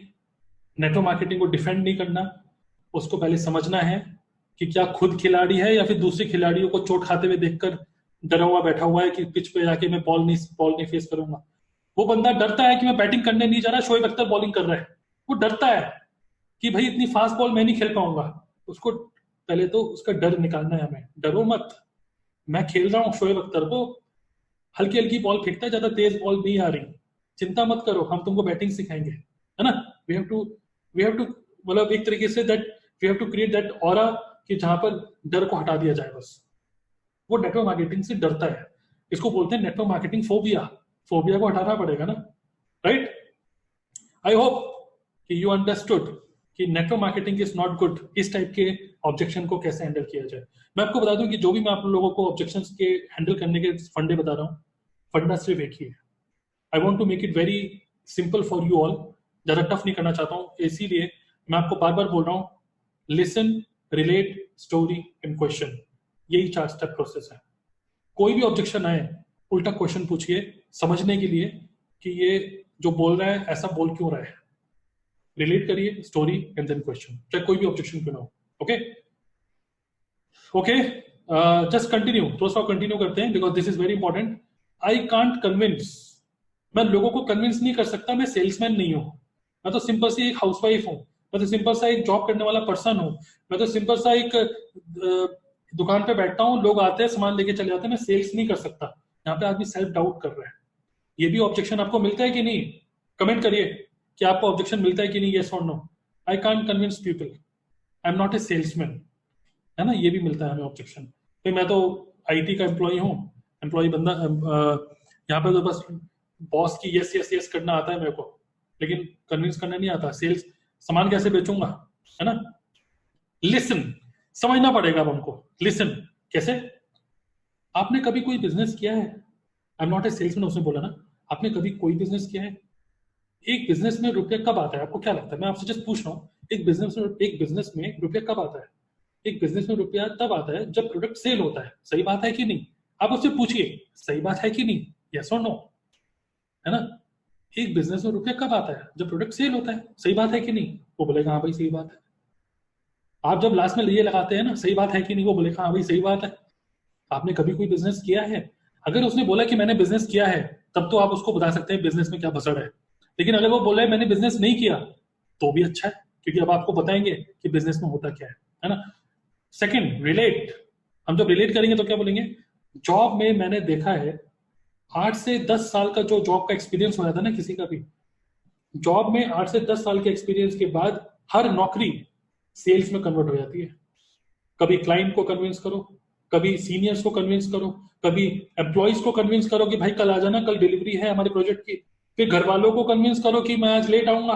नेटवर्क मार्केटिंग को डिफेंड नहीं करना, उसको पहले समझना है कि क्या खुद खिलाड़ी है या फिर दूसरे खिलाड़ियों को चोट खाते हुए देखकर डरा हुआ बैठा हुआ है कि पिच पे जाके मैं बॉल नहीं फेस करूंगा। वो बंदा डरता है कि मैं बैटिंग करने नहीं जा रहा, शोएब अख्तर बॉलिंग कर रहा है, वो डरता है कि भाई इतनी फास्ट बॉल मैं नहीं खेल पाऊंगा। उसको पहले तो उसका डर निकालना है हमें। डरो मत, मैं खेल रहा हूँ शोएब अख्तर को, हल्की हल्की बॉल फेंकता है, ज्यादा तेज बॉल नहीं आ रही, चिंता मत करो, हम तुमको बैटिंग सिखाएंगे, है ना। वी हैव टू मतलब एक तरीके से that we have to create that aura कि जहां पर डर को हटा दिया जाए बस। वो नेटवर्क मार्केटिंग से डरता है, इसको बोलते हैं नेटवर्क मार्केटिंग फोबिया। फोबिया को हटाना पड़ेगा ना, राइट। आई होप कि यू अंडरस्टूड कि network marketing is not good. इस टाइप के ऑब्जेक्शन को कैसे हैंडल किया जाए। मैं आपको बता दूं कि जो भी मैं आप लोगों को ऑब्जेक्शन के हैंडल करने के फंडे बता रहा हूँ, फंडा सिर्फ एक ही है। I want to make it very simple for you all, ज्यादा टफ नहीं करना चाहता हूँ, इसीलिए मैं आपको बार बार बोल रहा हूँ, listen, relate, story and question. यही 4 स्टेप प्रोसेस है। कोई भी ऑब्जेक्शन आए, उल्टा क्वेश्चन पूछिए समझने के लिए कि ये जो बोल रहा है ऐसा बोल क्यों रहा है। रिलेट करिए, स्टोरी एंड देन क्वेश्चन, चाहे कोई भी ऑब्जेक्शन क्यों ना हो। ओके ओके, जस्ट कंटिन्यू, थोड़ा सा कंटिन्यू करते हैं because this is very important. I can't convince, मैं लोगों को कन्विंस नहीं कर सकता, मैं सेल्समैन नहीं हूं। मैं तो सिंपल सी एक हाउसवाइफ हूं, मैं तो सिंपल सा एक जॉब करने वाला पर्सन हूं, मैं तो सिंपल सा एक दुकान पे बैठता हूँ, लोग आते हैं सामान लेके चले जाते हैं, मैं सेल्स नहीं कर सकता। यहाँ पे आदमी सेल्फ डाउट कर रहा है। ये भी ऑब्जेक्शन आपको मिलता है कि नहीं? कमेंट करिए कि आपको ऑब्जेक्शन मिलता है कि नहीं, यस और no. I can't convince people, I am not a salesman, है ना, ये भी मिलता है हमें ऑब्जेक्शन। भाई मैं तो आईटी का एम्प्लॉय हूँ, एम्प्लॉय बंदा, यहाँ पे तो बस बॉस की यस यस यस करना आता है मेरे को, लेकिन कन्विंस करना नहीं आता। सेल्स, सामान कैसे बेचूंगा, है ना। लिसन, समझना पड़ेगा अब हमको। लिसन कैसे? आपने कभी कोई बिजनेस किया है? आई एम नॉट ए सेल्समैन, उसने बोला ना, आपने कभी कोई बिजनेस किया है? एक बिजनेस में रुपया कब आता है, आपको क्या लगता है? मैं आपसे जस्ट पूछ रहा हूँ, एक बिजनेस में रुपया कब आता है? एक बिजनेस में रुपया तब आता है जब प्रोडक्ट सेल होता है। सही बात है कि नहीं? आप उससे पूछिए सही बात है कि नहीं, यस और नो, है ना। एक बिजनेस में रुपया कब आता है? जब प्रोडक्ट सेल होता है। सही बात है कि नहीं? वो बोलेगा हाँ भाई सही बात है। आप जब लास्ट में ये लगाते हैं ना, सही बात है कि नहीं, वो बोलेगा हाँ भाई सही बात है। आपने कभी कोई बिजनेस किया है? अगर उसने बोला कि मैंने बिजनेस किया है, तब तो आप उसको बता सकते हैं बिजनेस में क्या भसड़ है। लेकिन अगर वो बोला है मैंने बिजनेस नहीं किया, तो भी अच्छा है, क्योंकि अब आपको बताएंगे कि बिजनेस में होता क्या है ना। Second, relate. हम जब रिलेट करेंगे तो क्या बोलेंगे? जॉब में मैंने देखा है 8 से 10 साल का जो जॉब का एक्सपीरियंस हो जाता है ना किसी का भी, जॉब में 8 से 10 साल के एक्सपीरियंस के बाद हर नौकरी सेल्स में कन्वर्ट हो जाती है। कभी क्लाइंट को कन्विंस करो, कभी सीनियर्स को कन्विंस करो, कभी एम्प्लॉइज को कन्विंस करो कि भाई कल आ जाना, कल डिलीवरी है हमारे प्रोजेक्ट की। फिर घर वालों को कन्विंस करो कि मैं आज लेट आऊंगा।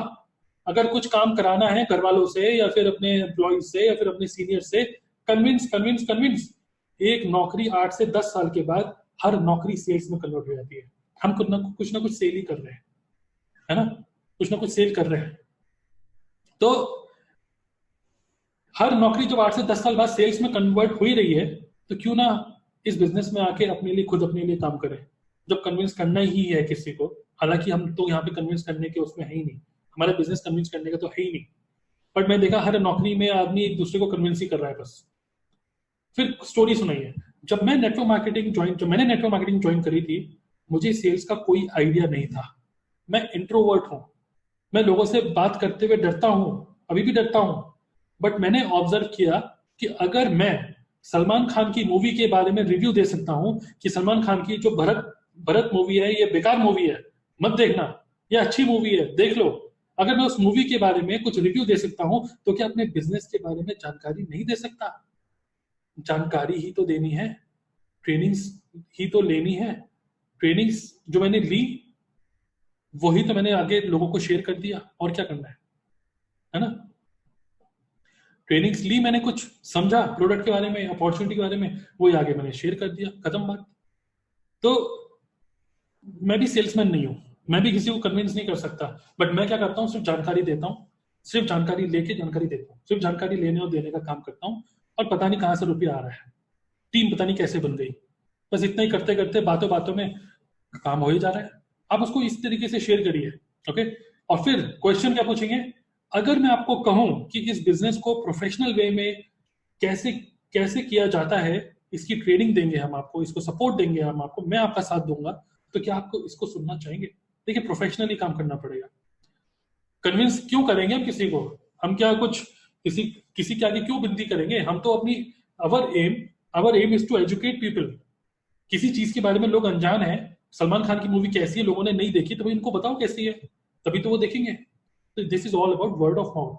अगर कुछ काम कराना है घर वालों से या फिर अपने एम्प्लॉइज से या फिर अपने सीनियर से, कन्विंस कन्विंस कन्विंस। एक नौकरी 8 से 10 साल के बाद हर नौकरी सेल्स में कन्वर्ट हो जाती है। हम कुछ ना कुछ सेल ही कर रहे हैं, है ना, कुछ ना कुछ सेल कर रहे हैं। तो हर नौकरी जब 8 से 10 साल बाद सेल्स में कन्वर्ट हो ही रही है, तो क्यों ना इस बिजनेस में आके खुद अपने लिए काम करें। जब कन्विंस करना ही है किसी को, हालांकि हम तो यहाँ पे कन्विंस करने के उसमें है ही नहीं, हमारा बिजनेस कन्विंस करने का तो है ही नहीं। बट मैं देखा हर नौकरी में आदमी एक दूसरे को कन्विंस ही कर रहा है बस। फिर स्टोरी सुनाइए। जब मैंने नेटवर्क मार्केटिंग ज्वाइन करी थी, मुझे सेल्स का कोई आइडिया नहीं था। मैं इंट्रोवर्ट हूं, मैं लोगों से बात करते हुए डरता हूं, अभी भी डरता हूं। बट मैंने ऑब्जर्व किया कि अगर मैं सलमान खान की मूवी के बारे में रिव्यू दे सकता हूं कि सलमान खान की जो भरत भरत मूवी है ये बेकार मूवी है, मत देखना, ये अच्छी मूवी है, देख लो। अगर मैं उस मूवी के बारे में कुछ रिव्यू दे सकता हूं, तो क्या अपने बिजनेस के बारे में जानकारी नहीं दे सकता? जानकारी ही तो देनी है, ट्रेनिंग्स ही तो लेनी है। ट्रेनिंग्स जो मैंने ली वही तो मैंने आगे लोगों को शेयर कर दिया, और क्या करना है ना? ट्रेनिंग्स ली मैंने, कुछ समझा प्रोडक्ट के बारे में, अपॉर्चुनिटी के बारे में, वही आगे मैंने शेयर कर दिया, खत्म बात। तो मैं भी सेल्समैन नहीं हूं, मैं भी किसी को कन्विंस नहीं कर सकता, बट मैं क्या करता हूँ, सिर्फ जानकारी देता हूँ, सिर्फ जानकारी लेके जानकारी देता हूँ, सिर्फ जानकारी लेने और देने का काम करता हूँ। और पता नहीं कहाँ से रुपया आ रहा है, टीम पता नहीं कैसे बन गई, बस इतना ही करते करते बातों बातों में काम हो ही जा रहा है। आप उसको इस तरीके से शेयर करिए, ओके। और फिर क्वेश्चन क्या पूछेंगे, अगर मैं आपको कहूं कि इस बिजनेस को प्रोफेशनल वे में कैसे कैसे किया जाता है, इसकी ट्रेनिंग देंगे हम आपको, इसको सपोर्ट देंगे हम आपको, मैं आपका साथ दूंगा, तो क्या आपको इसको सुनना चाहेंगे? देखिए, प्रोफेशनली काम करना पड़ेगा। कन्विंस क्यों करेंगे हम किसी को? हम क्या कुछ किसी किसी के आगे क्यों विनती करेंगे? हम तो अपनी our aim is to educate people. किसी चीज के बारे में लोग अनजान है, सलमान खान की मूवी कैसी है लोगों ने नहीं देखी, तो भाई इनको बताओ कैसी है, तभी तो वो देखेंगे। तो this is all about word of mouth,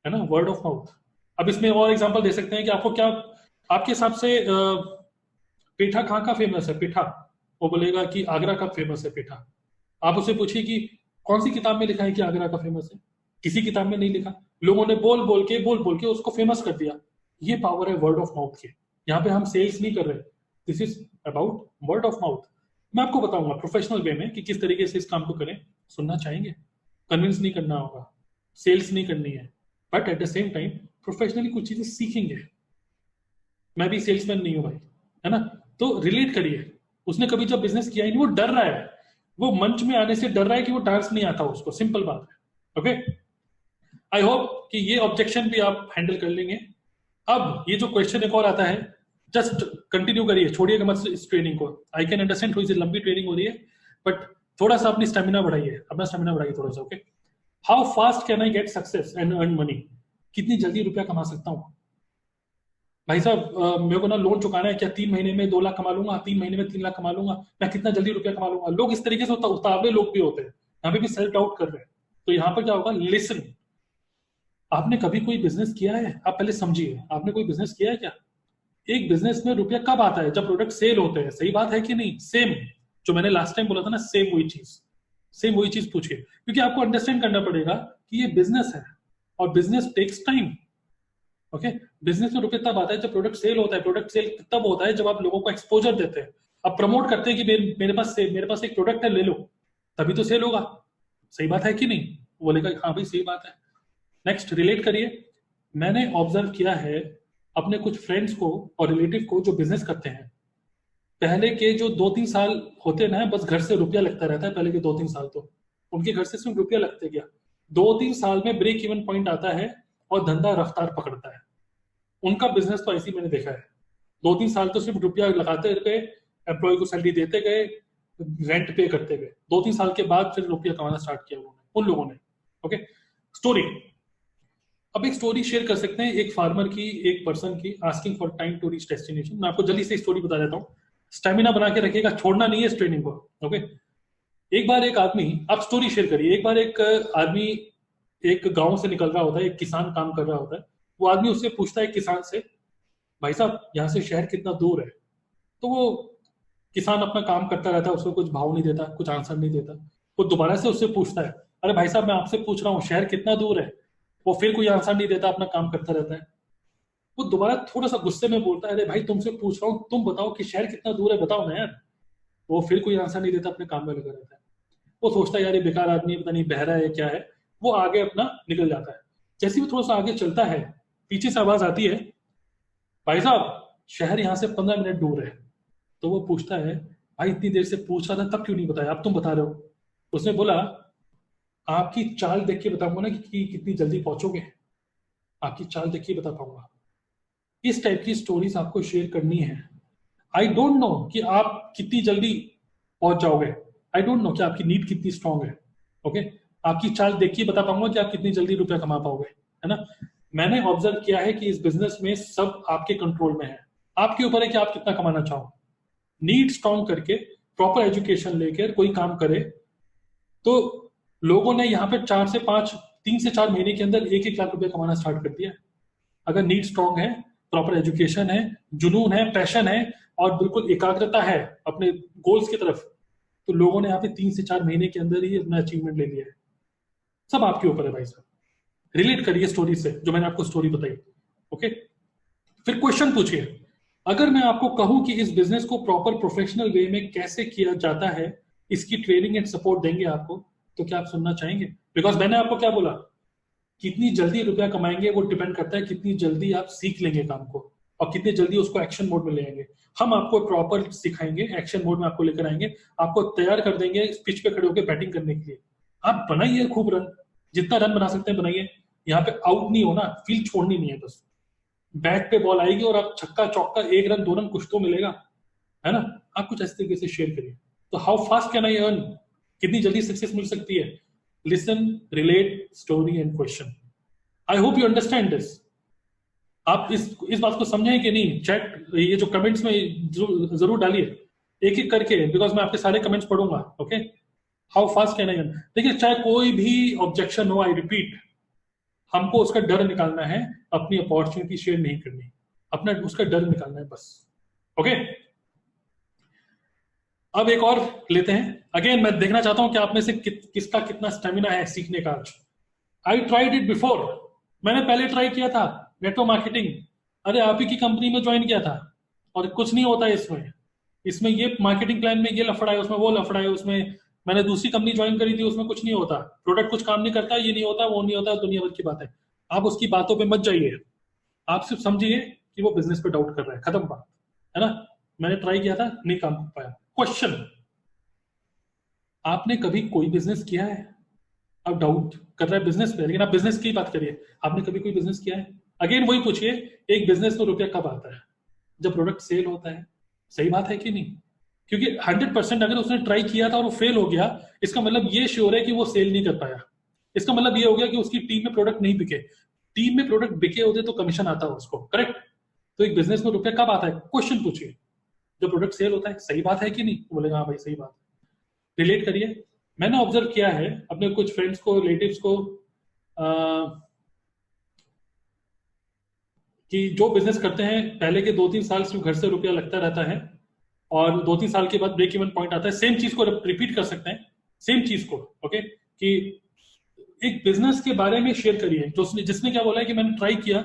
है ना, वर्ड ऑफ माउथ। अब इसमें और एग्जांपल दे सकते हैं कि आपको क्या, आपके हिसाब से पेठा कहाँ का फेमस है? पेठा, वो बोलेगा कि आगरा का फेमस है पेठा। आप उससे पूछिए कि कौन सी किताब में लिखा है कि आगरा का फेमस है? किसी किताब में नहीं लिखा, लोगों ने बोल बोल के उसको फेमस कर दिया। ये पावर है वर्ड ऑफ माउथ की। यहाँ पे हम सेल्स नहीं कर रहे, this is about word of mouth. मैं आपको बताऊंगा प्रोफेशनल वे में कि किस तरीके से इस काम को करें। सुनना चाहेंगे? कन्विंस नहीं करना होगा, सेल्स नहीं करनी है, but at the same time professionally कुछ चीजें सीखेंगे। मैं भी सेल्समैन नहीं हूं भाई, है ना? तो रिलेट करिए, उसने कभी जब बिजनेस किया ही नहीं, वो डर रहा है, वो मंच में आने से डर रहा है कि वो डांस नहीं आता उसको, सिंपल बात है, ओके। आई होप कि ये ऑब्जेक्शन भी आप हैंडल कर लेंगे। अब ये जो क्वेश्चन एक और आता है, जस्ट कंटिन्यू करिए, छोड़िएगा मत इस ट्रेनिंग को। आई कैन अंडरस्टैंड थोड़ी सी लंबी ट्रेनिंग हो रही है, बट थोड़ा सा अपनी स्टेमिना बढ़ाइए, अपना स्टेमिना बढ़ाइए थोड़ा सा, okay. How fast can I get success and earn money? कितनी जल्दी रुपया कमा सकता हूँ? भाई साहब, मेरे को ना लोन चुकाना है, क्या 3 महीने में 2 लाख कमा लूंगा, 3 महीने में 3 लाख कमा लूंगा, मैं कितना जल्दी रुपया कमा लूंगा? लोग इस तरीके से उतावले लोग भी होते हैं, यहाँ पे भी सेल्फ डाउट कर रहे हैं। तो यहाँ पर क्या होगा, लिसन। आपने कभी कोई बिजनेस किया है? आप पहले समझिए, आपने कोई बिजनेस किया है क्या? एक बिजनेस में रुपया कब आता है? जब प्रोडक्ट सेल होते हैं, सही बात है कि नहीं? सेम जो मैंने लास्ट टाइम बोला था ना, सेम वही चीज, सेम वही चीज पूछिए, क्योंकि आपको अंडरस्टैंड करना पड़ेगा कि ये बिजनेस है और business takes time, okay. Business में रुपये तब आता है जब प्रोडक्ट सेल होता है। प्रोडक्ट सेल तब होता है जब आप लोगों को एक्सपोजर देते हैं, आप प्रमोट करते हैं कि मेरे पास एक प्रोडक्ट है, ले लो, तभी तो सेल होगा। सही बात है कि नहीं? बोलेगा हाँ भाई सही बात है। नेक्स्ट, रिलेट करिए। मैंने ऑब्जर्व किया है अपने कुछ फ्रेंड्स को और रिलेटिव को जो बिजनेस करते हैं, पहले के जो 2-3 साल होते ना, बस घर से रुपया लगता रहता है, पहले के 2-3 साल तो उनके घर से सिर्फ रुपया लगते गया। 2-3 साल में ब्रेक इवन पॉइंट आता है और धंधा रफ्तार पकड़ता है। उनका बिजनेस तो ऐसे ही मैंने देखा है, 2-3 साल तो सिर्फ रुपया लगाते गए, एम्प्लॉय को सैलरी देते गए, रेंट पे करते गए, 2-3 साल के बाद फिर रुपया कमाना स्टार्ट किया उन लोगों ने, ओके। स्टोरी, अब एक स्टोरी शेयर कर सकते हैं, एक फार्मर की, एक पर्सन की, asking for time to reach destination. मैं आपको जल्दी से स्टोरी बता देता हूँ, स्टेमिना बना के रखिएगा, छोड़ना नहीं है इस ट्रेनिंग को, ओके। एक बार एक आदमी, आप स्टोरी शेयर करिए, एक बार एक आदमी एक गांव से निकल रहा होता है, एक किसान काम कर रहा होता है। वो आदमी उससे पूछता है किसान से, भाई साहब यहाँ से शहर कितना दूर है? तो वो किसान अपना काम करता रहता है, उसको कुछ भाव नहीं देता, कुछ आंसर नहीं देता। वो दोबारा से उससे पूछता है, अरे भाई साहब मैं आपसे पूछ रहा हूँ शहर कितना दूर है? वो फिर कोई आंसर नहीं देता, अपना काम करता रहता है। वो दोबारा थोड़ा सा गुस्से में बोलता है, अरे भाई तुमसे पूछ रहा हूँ, तुम बताओ कि शहर कितना दूर है, बताओ ना यार। वो फिर कोई आंसर नहीं देता, अपने काम में लगा रहता है। वो सोचता है यार ये बेकार आदमी, पता नहीं बहरा है क्या है। वो आगे अपना निकल जाता है। जैसे ही वो थोड़ा सा आगे चलता है, पीछे से आवाज आती है, भाई साहब शहर यहाँ से 15 मिनट दूर है। तो वो पूछता है, भाई इतनी देर से पूछ रहा था तब क्यों नहीं बताया, अब तुम बता रहे हो? उसने बोला, आपकी चाल देख के बताऊंगा ना कि कितनी जल्दी पहुंचोगे, आपकी चाल देख के बता पाऊंगा। इस टाइप की स्टोरीज आपको शेयर करनी है। आई डोंट नो कि आप कितनी जल्दी पहुंच जाओगे, आई डोंट नो कि आपकी नीड कितनी स्ट्रांग है, ओके। आपकी चाल देख के बता पाऊंगा कि आप कितनी जल्दी रुपया कमा पाओगे, है ना। मैंने ऑब्जर्व किया है कि इस बिजनेस में सब आपके कंट्रोल में है, आपके ऊपर है कि आप कितना कमाना चाहो। नीड स्ट्रॉन्ग करके प्रॉपर एजुकेशन लेकर कोई काम करे तो लोगों ने यहाँ पे 3 से 4 महीने के अंदर 1-1 लाख रुपए कमाना स्टार्ट कर दिया। अगर नीड स्ट्रॉन्ग है, प्रॉपर एजुकेशन है, जुनून है, पैशन है और बिल्कुल एकाग्रता है अपने गोल्स की तरफ, तो लोगों ने यहाँ पे 3 से 4 महीने के अंदर ही अपना अचीवमेंट ले लिया है। सब आपके ऊपर है भाई साहब। रिलेट करिए स्टोरी से, जो मैंने आपको स्टोरी बताई। ओके, फिर क्वेश्चन पूछिए। अगर मैं आपको कहूं कि इस बिजनेस को प्रॉपर प्रोफेशनल वे में कैसे किया जाता है, इसकी ट्रेनिंग एंड सपोर्ट देंगे आपको, तो क्या आप सुनना चाहेंगे? बिकॉज मैंने आपको क्या बोला, कितनी जल्दी रुपया कमाएंगे वो डिपेंड करता है कितनी जल्दी आप सीख लेंगे काम को और कितनी जल्दी उसको एक्शन मोड में ले आएंगे। हम आपको प्रॉपर सिखाएंगे, एक्शन मोड में आपको लेकर आएंगे, आपको तैयार कर देंगे पिच पे खड़े होकर बैटिंग करने के लिए। आप बनाइए खूब रन, जितना रन बना सकते हैं बनाइए। यहाँ पे आउट नहीं होना, फील्ड छोड़नी नहीं है, बस बैट पे बॉल आएगी और आप छक्का चौका 1 रन 2 रन कुछ तो मिलेगा, है ना। आप कुछ ऐसे तरीके से शेयर करिए। तो how fast can I earn, कितनी जल्दी सक्सेस मिल सकती है? Listen, relate, story and question. I hope you understand this. आप इस बात को समझे कि नहीं? चैट, ये जो कमेंट्स में जरूर डालिए एक एक करके, बिकॉज मैं आपके सारे कमेंट्स पढ़ूंगा। Okay, how fast can I earn. देखिए, चाहे कोई भी ऑब्जेक्शन हो, आई रिपीट, हमको उसका डर निकालना है, अपनी अपॉर्चुनिटी शेयर नहीं करनी, अपना उसका डर निकालना है बस। ओके, अब एक और लेते हैं। अगेन मैं देखना चाहता हूं कि आप में से किसका कितना स्टेमिना है सीखने का। आज आई ट्राइड इट बिफोर, मैंने पहले ट्राई किया था नेटवर्क मार्केटिंग। अरे आप ही की कंपनी में ज्वाइन किया था और कुछ नहीं होता है इसमें ये मार्केटिंग प्लान में ये लफड़ा है, उसमें वो लफड़ा है, उसमें मैंने दूसरी कंपनी ज्वाइन करी थी, उसमें कुछ नहीं होता, प्रोडक्ट कुछ काम नहीं करता, ये नहीं होता, वो नहीं होता, दुनिया भर की बात है। आप उसकी बातों पे मत जाइए, आप सिर्फ समझिए कि वो बिजनेस पे डाउट कर रहा है, खत्म बात, है ना। मैंने ट्राई किया था, नहीं काम कर पाया। क्वेश्चन, आपने कभी कोई बिजनेस किया है? अब डाउट कर रहा है बिजनेस पे, लेकिन आप बिजनेस की बात करिए, आपने कभी कोई बिजनेस किया है? अगेन वही पूछिए, एक बिजनेस में रुपया कब आता है? जब प्रोडक्ट सेल होता है। सही बात है कि नहीं? क्योंकि 100% अगर उसने ट्राई किया था और वो फेल हो गया, इसका मतलब ये श्योर है कि वो सेल नहीं कर पाया। इसका मतलब ये हो गया कि उसकी टीम में प्रोडक्ट नहीं बिके। टीम में प्रोडक्ट बिके होते तो कमीशन आता है उसको, करेक्ट। तो एक बिजनेस में रुपया कब आता है? क्वेश्चन पूछिए, जब प्रोडक्ट सेल होता है। सही बात है कि नहीं? बोलेगा हाँ भाई सही बात है। रिलेट करिए। मैंने ऑब्जर्व किया है अपने कुछ फ्रेंड्स को, रिलेटिव्स को, कि जो बिजनेस करते हैं पहले के 2-3 साल सिर्फ घर से रुपया लगता रहता है और 2-3 साल के बाद ब्रेक इवन पॉइंट आता है। सेम चीज को रिपीट कर सकते हैं, सेम चीज को। ओके, कि एक बिजनेस के बारे में शेयर करिए। जिसने क्या बोला है कि मैंने ट्राई किया।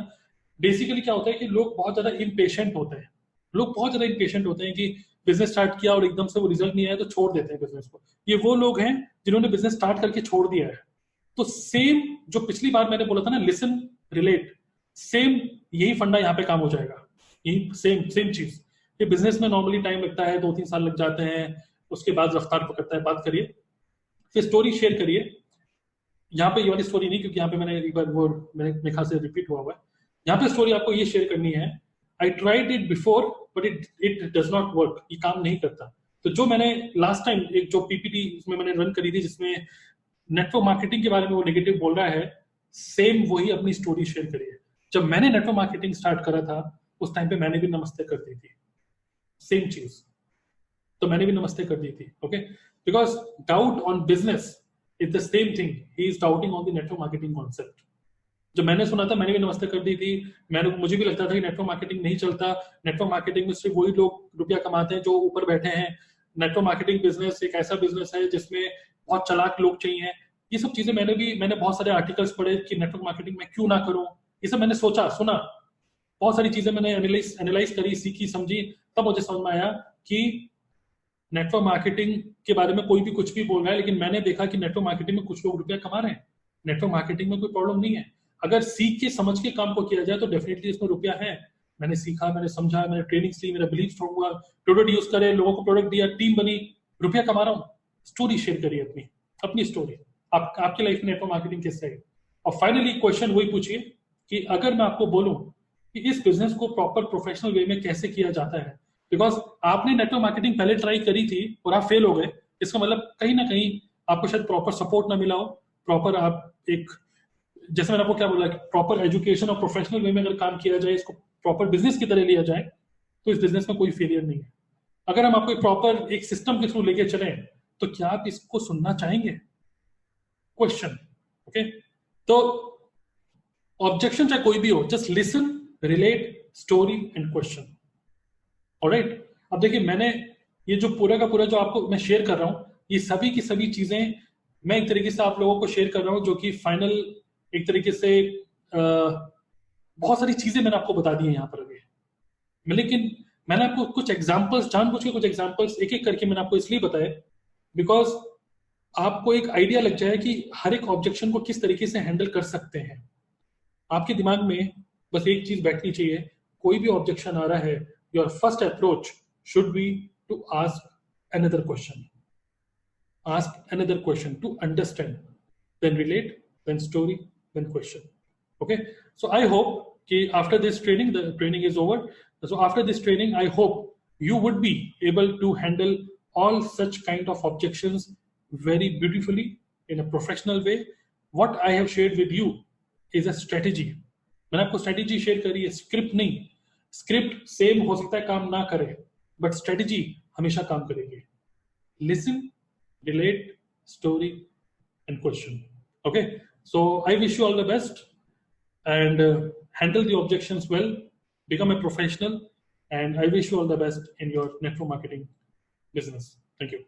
बेसिकली क्या होता है कि लोग बहुत ज्यादा इम्पेशेंट होते हैं, लोग बहुत ज्यादा इम्पेशेंट होते हैं कि बिजनेस स्टार्ट किया और एकदम से वो रिजल्ट नहीं आया तो छोड़ देते हैं बिजनेस को। ये वो लोग हैं जिन्होंने बिजनेस स्टार्ट करके छोड़ दिया है। तो सेम जो पिछली बार मैंने बोला था ना, लिसन, रिलेट, सेम यही फंडा यहाँ पे काम हो जाएगा। यही सेम चीज। ये बिजनेस में नॉर्मली टाइम लगता है, 2-3 साल लग जाते हैं, उसके बाद रफ्तार पकड़ता है। बात करिए, फिर स्टोरी शेयर करिए। यहाँ पे ये वाली स्टोरी नहीं, क्योंकि यहाँ पे मैंने एक बार वो मेरे ख्याल से रिपीट हुआ है। यहाँ पे स्टोरी आपको ये शेयर करनी है, I tried it before but it does not work, ये काम नहीं करता। तो जो मैंने लास्ट टाइम एक जो पीपीटी उसमें मैंने रन करी थी, जिसमें नेटवर्क मार्केटिंग के बारे में वो नेगेटिव बोल रहा है, सेम वही अपनी स्टोरी शेयर करिए। जब मैंने नेटवर्क मार्केटिंग स्टार्ट करा था उस टाइम पे मैंने भी नमस्ते कर दी थी, सेम चीज। तो मैंने भी नमस्ते कर दी थी। Okay, because doubt on business is the same thing he is doubting on the network marketing concept. जब मैंने सुना था मैंने भी नमस्ते कर दी थी। मुझे भी लगता था कि नेटवर्क मार्केटिंग नहीं चलता, नेटवर्क मार्केटिंग में सिर्फ वही लोग रुपया कमाते हैं जो ऊपर बैठे हैं। नेटवर्क मार्केटिंग बिजनेस एक ऐसा बिजनेस है जिसमें बहुत चालाक लोग चाहिए। ये सब चीजें मैंने बहुत सारे आर्टिकल्स पढ़े कि नेटवर्क मार्केटिंग में क्यों ना करूं। ये सब मैंने सोचा, सुना, बहुत सारी चीजें मैंने एनालाइज करी, सीखी, समझी। तब मुझे समझ में आया कि नेटवर्क मार्केटिंग के बारे में कोई भी कुछ भी बोल रहा है, लेकिन मैंने देखा कि नेटवर्क मार्केटिंग में कुछ लोग रुपया कमा रहे हैं। नेटवर्क मार्केटिंग में कोई प्रॉब्लम नहीं है, अगर सीख के समझ के काम को किया जाए तो डेफिनेटली इसमें रुपया है। मैंने सीखा, मैंने समझा, मैंने ट्रेनिंग ली, मेरा बिलीफ स्ट्रॉन्ग हुआ, प्रोडक्ट यूज करे, लोगों को प्रोडक्ट दिया, टीम बनी, रुपया कमा रहा हूँ। स्टोरी शेयर करिए, अपनी स्टोरी, आपकी लाइफ में नेटवर्क मार्केटिंग कैसे है। और फाइनली क्वेश्चन वही पूछिए कि अगर मैं आपको बोलूं कि इस बिजनेस को प्रॉपर प्रोफेशनल वे में कैसे किया जाता है, बिकॉज आपने नेटवर्क मार्केटिंग पहले ट्राई करी थी और आप फेल हो गए, इसका मतलब कहीं ना कहीं आपको शायद प्रॉपर सपोर्ट ना मिला हो, प्रॉपर आप एक जैसे मैंने आपको क्या बोला कि प्रॉपर एजुकेशन और प्रोफेशनल वे में अगर काम किया जाए, इसको प्रॉपर बिजनेस की तरह लिया जाए, तो इस बिजनेस में कोई फेलियर नहीं है। अगर हम आपको प्रॉपर एक सिस्टम के थ्रू लेके चलें, तो क्या आप इसको सुनना चाहेंगे? क्वेश्चन। ओके, तो ऑब्जेक्शन चाहे कोई भी हो, just listen, relate, story and question. Alright, अब देखिए मैंने ये जो पूरा का पूरा जो आपको मैं शेयर कर रहा हूं, ये सभी की सभी चीजें मैं एक तरीके से आप लोगों को शेयर कर रहा हूं, जो कि फाइनल एक तरीके से बहुत सारी चीजें मैंने आपको बता दी है यहाँ पर अभी। लेकिन मैंने आपको कुछ एग्जांपल्स, जानबूझ के कुछ एग्जांपल्स एक एक करके मैंने आपको इसलिए बताया बिकॉज आपको एक आइडिया लग जाए कि हर एक ऑब्जेक्शन को किस तरीके से हैंडल कर सकते हैं। आपके दिमाग में बस एक चीज बैठनी चाहिए, कोई भी ऑब्जेक्शन आ रहा है, your first approach should be to ask another question, ask another question to understand, then relate, then story, then question. Okay, so I hope after this training, the training is over, so after this training I hope you would be able to handle all such kind of objections very beautifully in a professional way. What I have shared with you is a strategy. मैंने आपको strategy share करी है, script नहीं। Script same हो सकता है काम ना करे, बट स्ट्रेटेजी हमेशा काम करेगी। Listen, relate, story, and question. Okay, so I wish you all the best, and handle the objections well, become a professional, and I wish you all the best in your network marketing business. Thank you.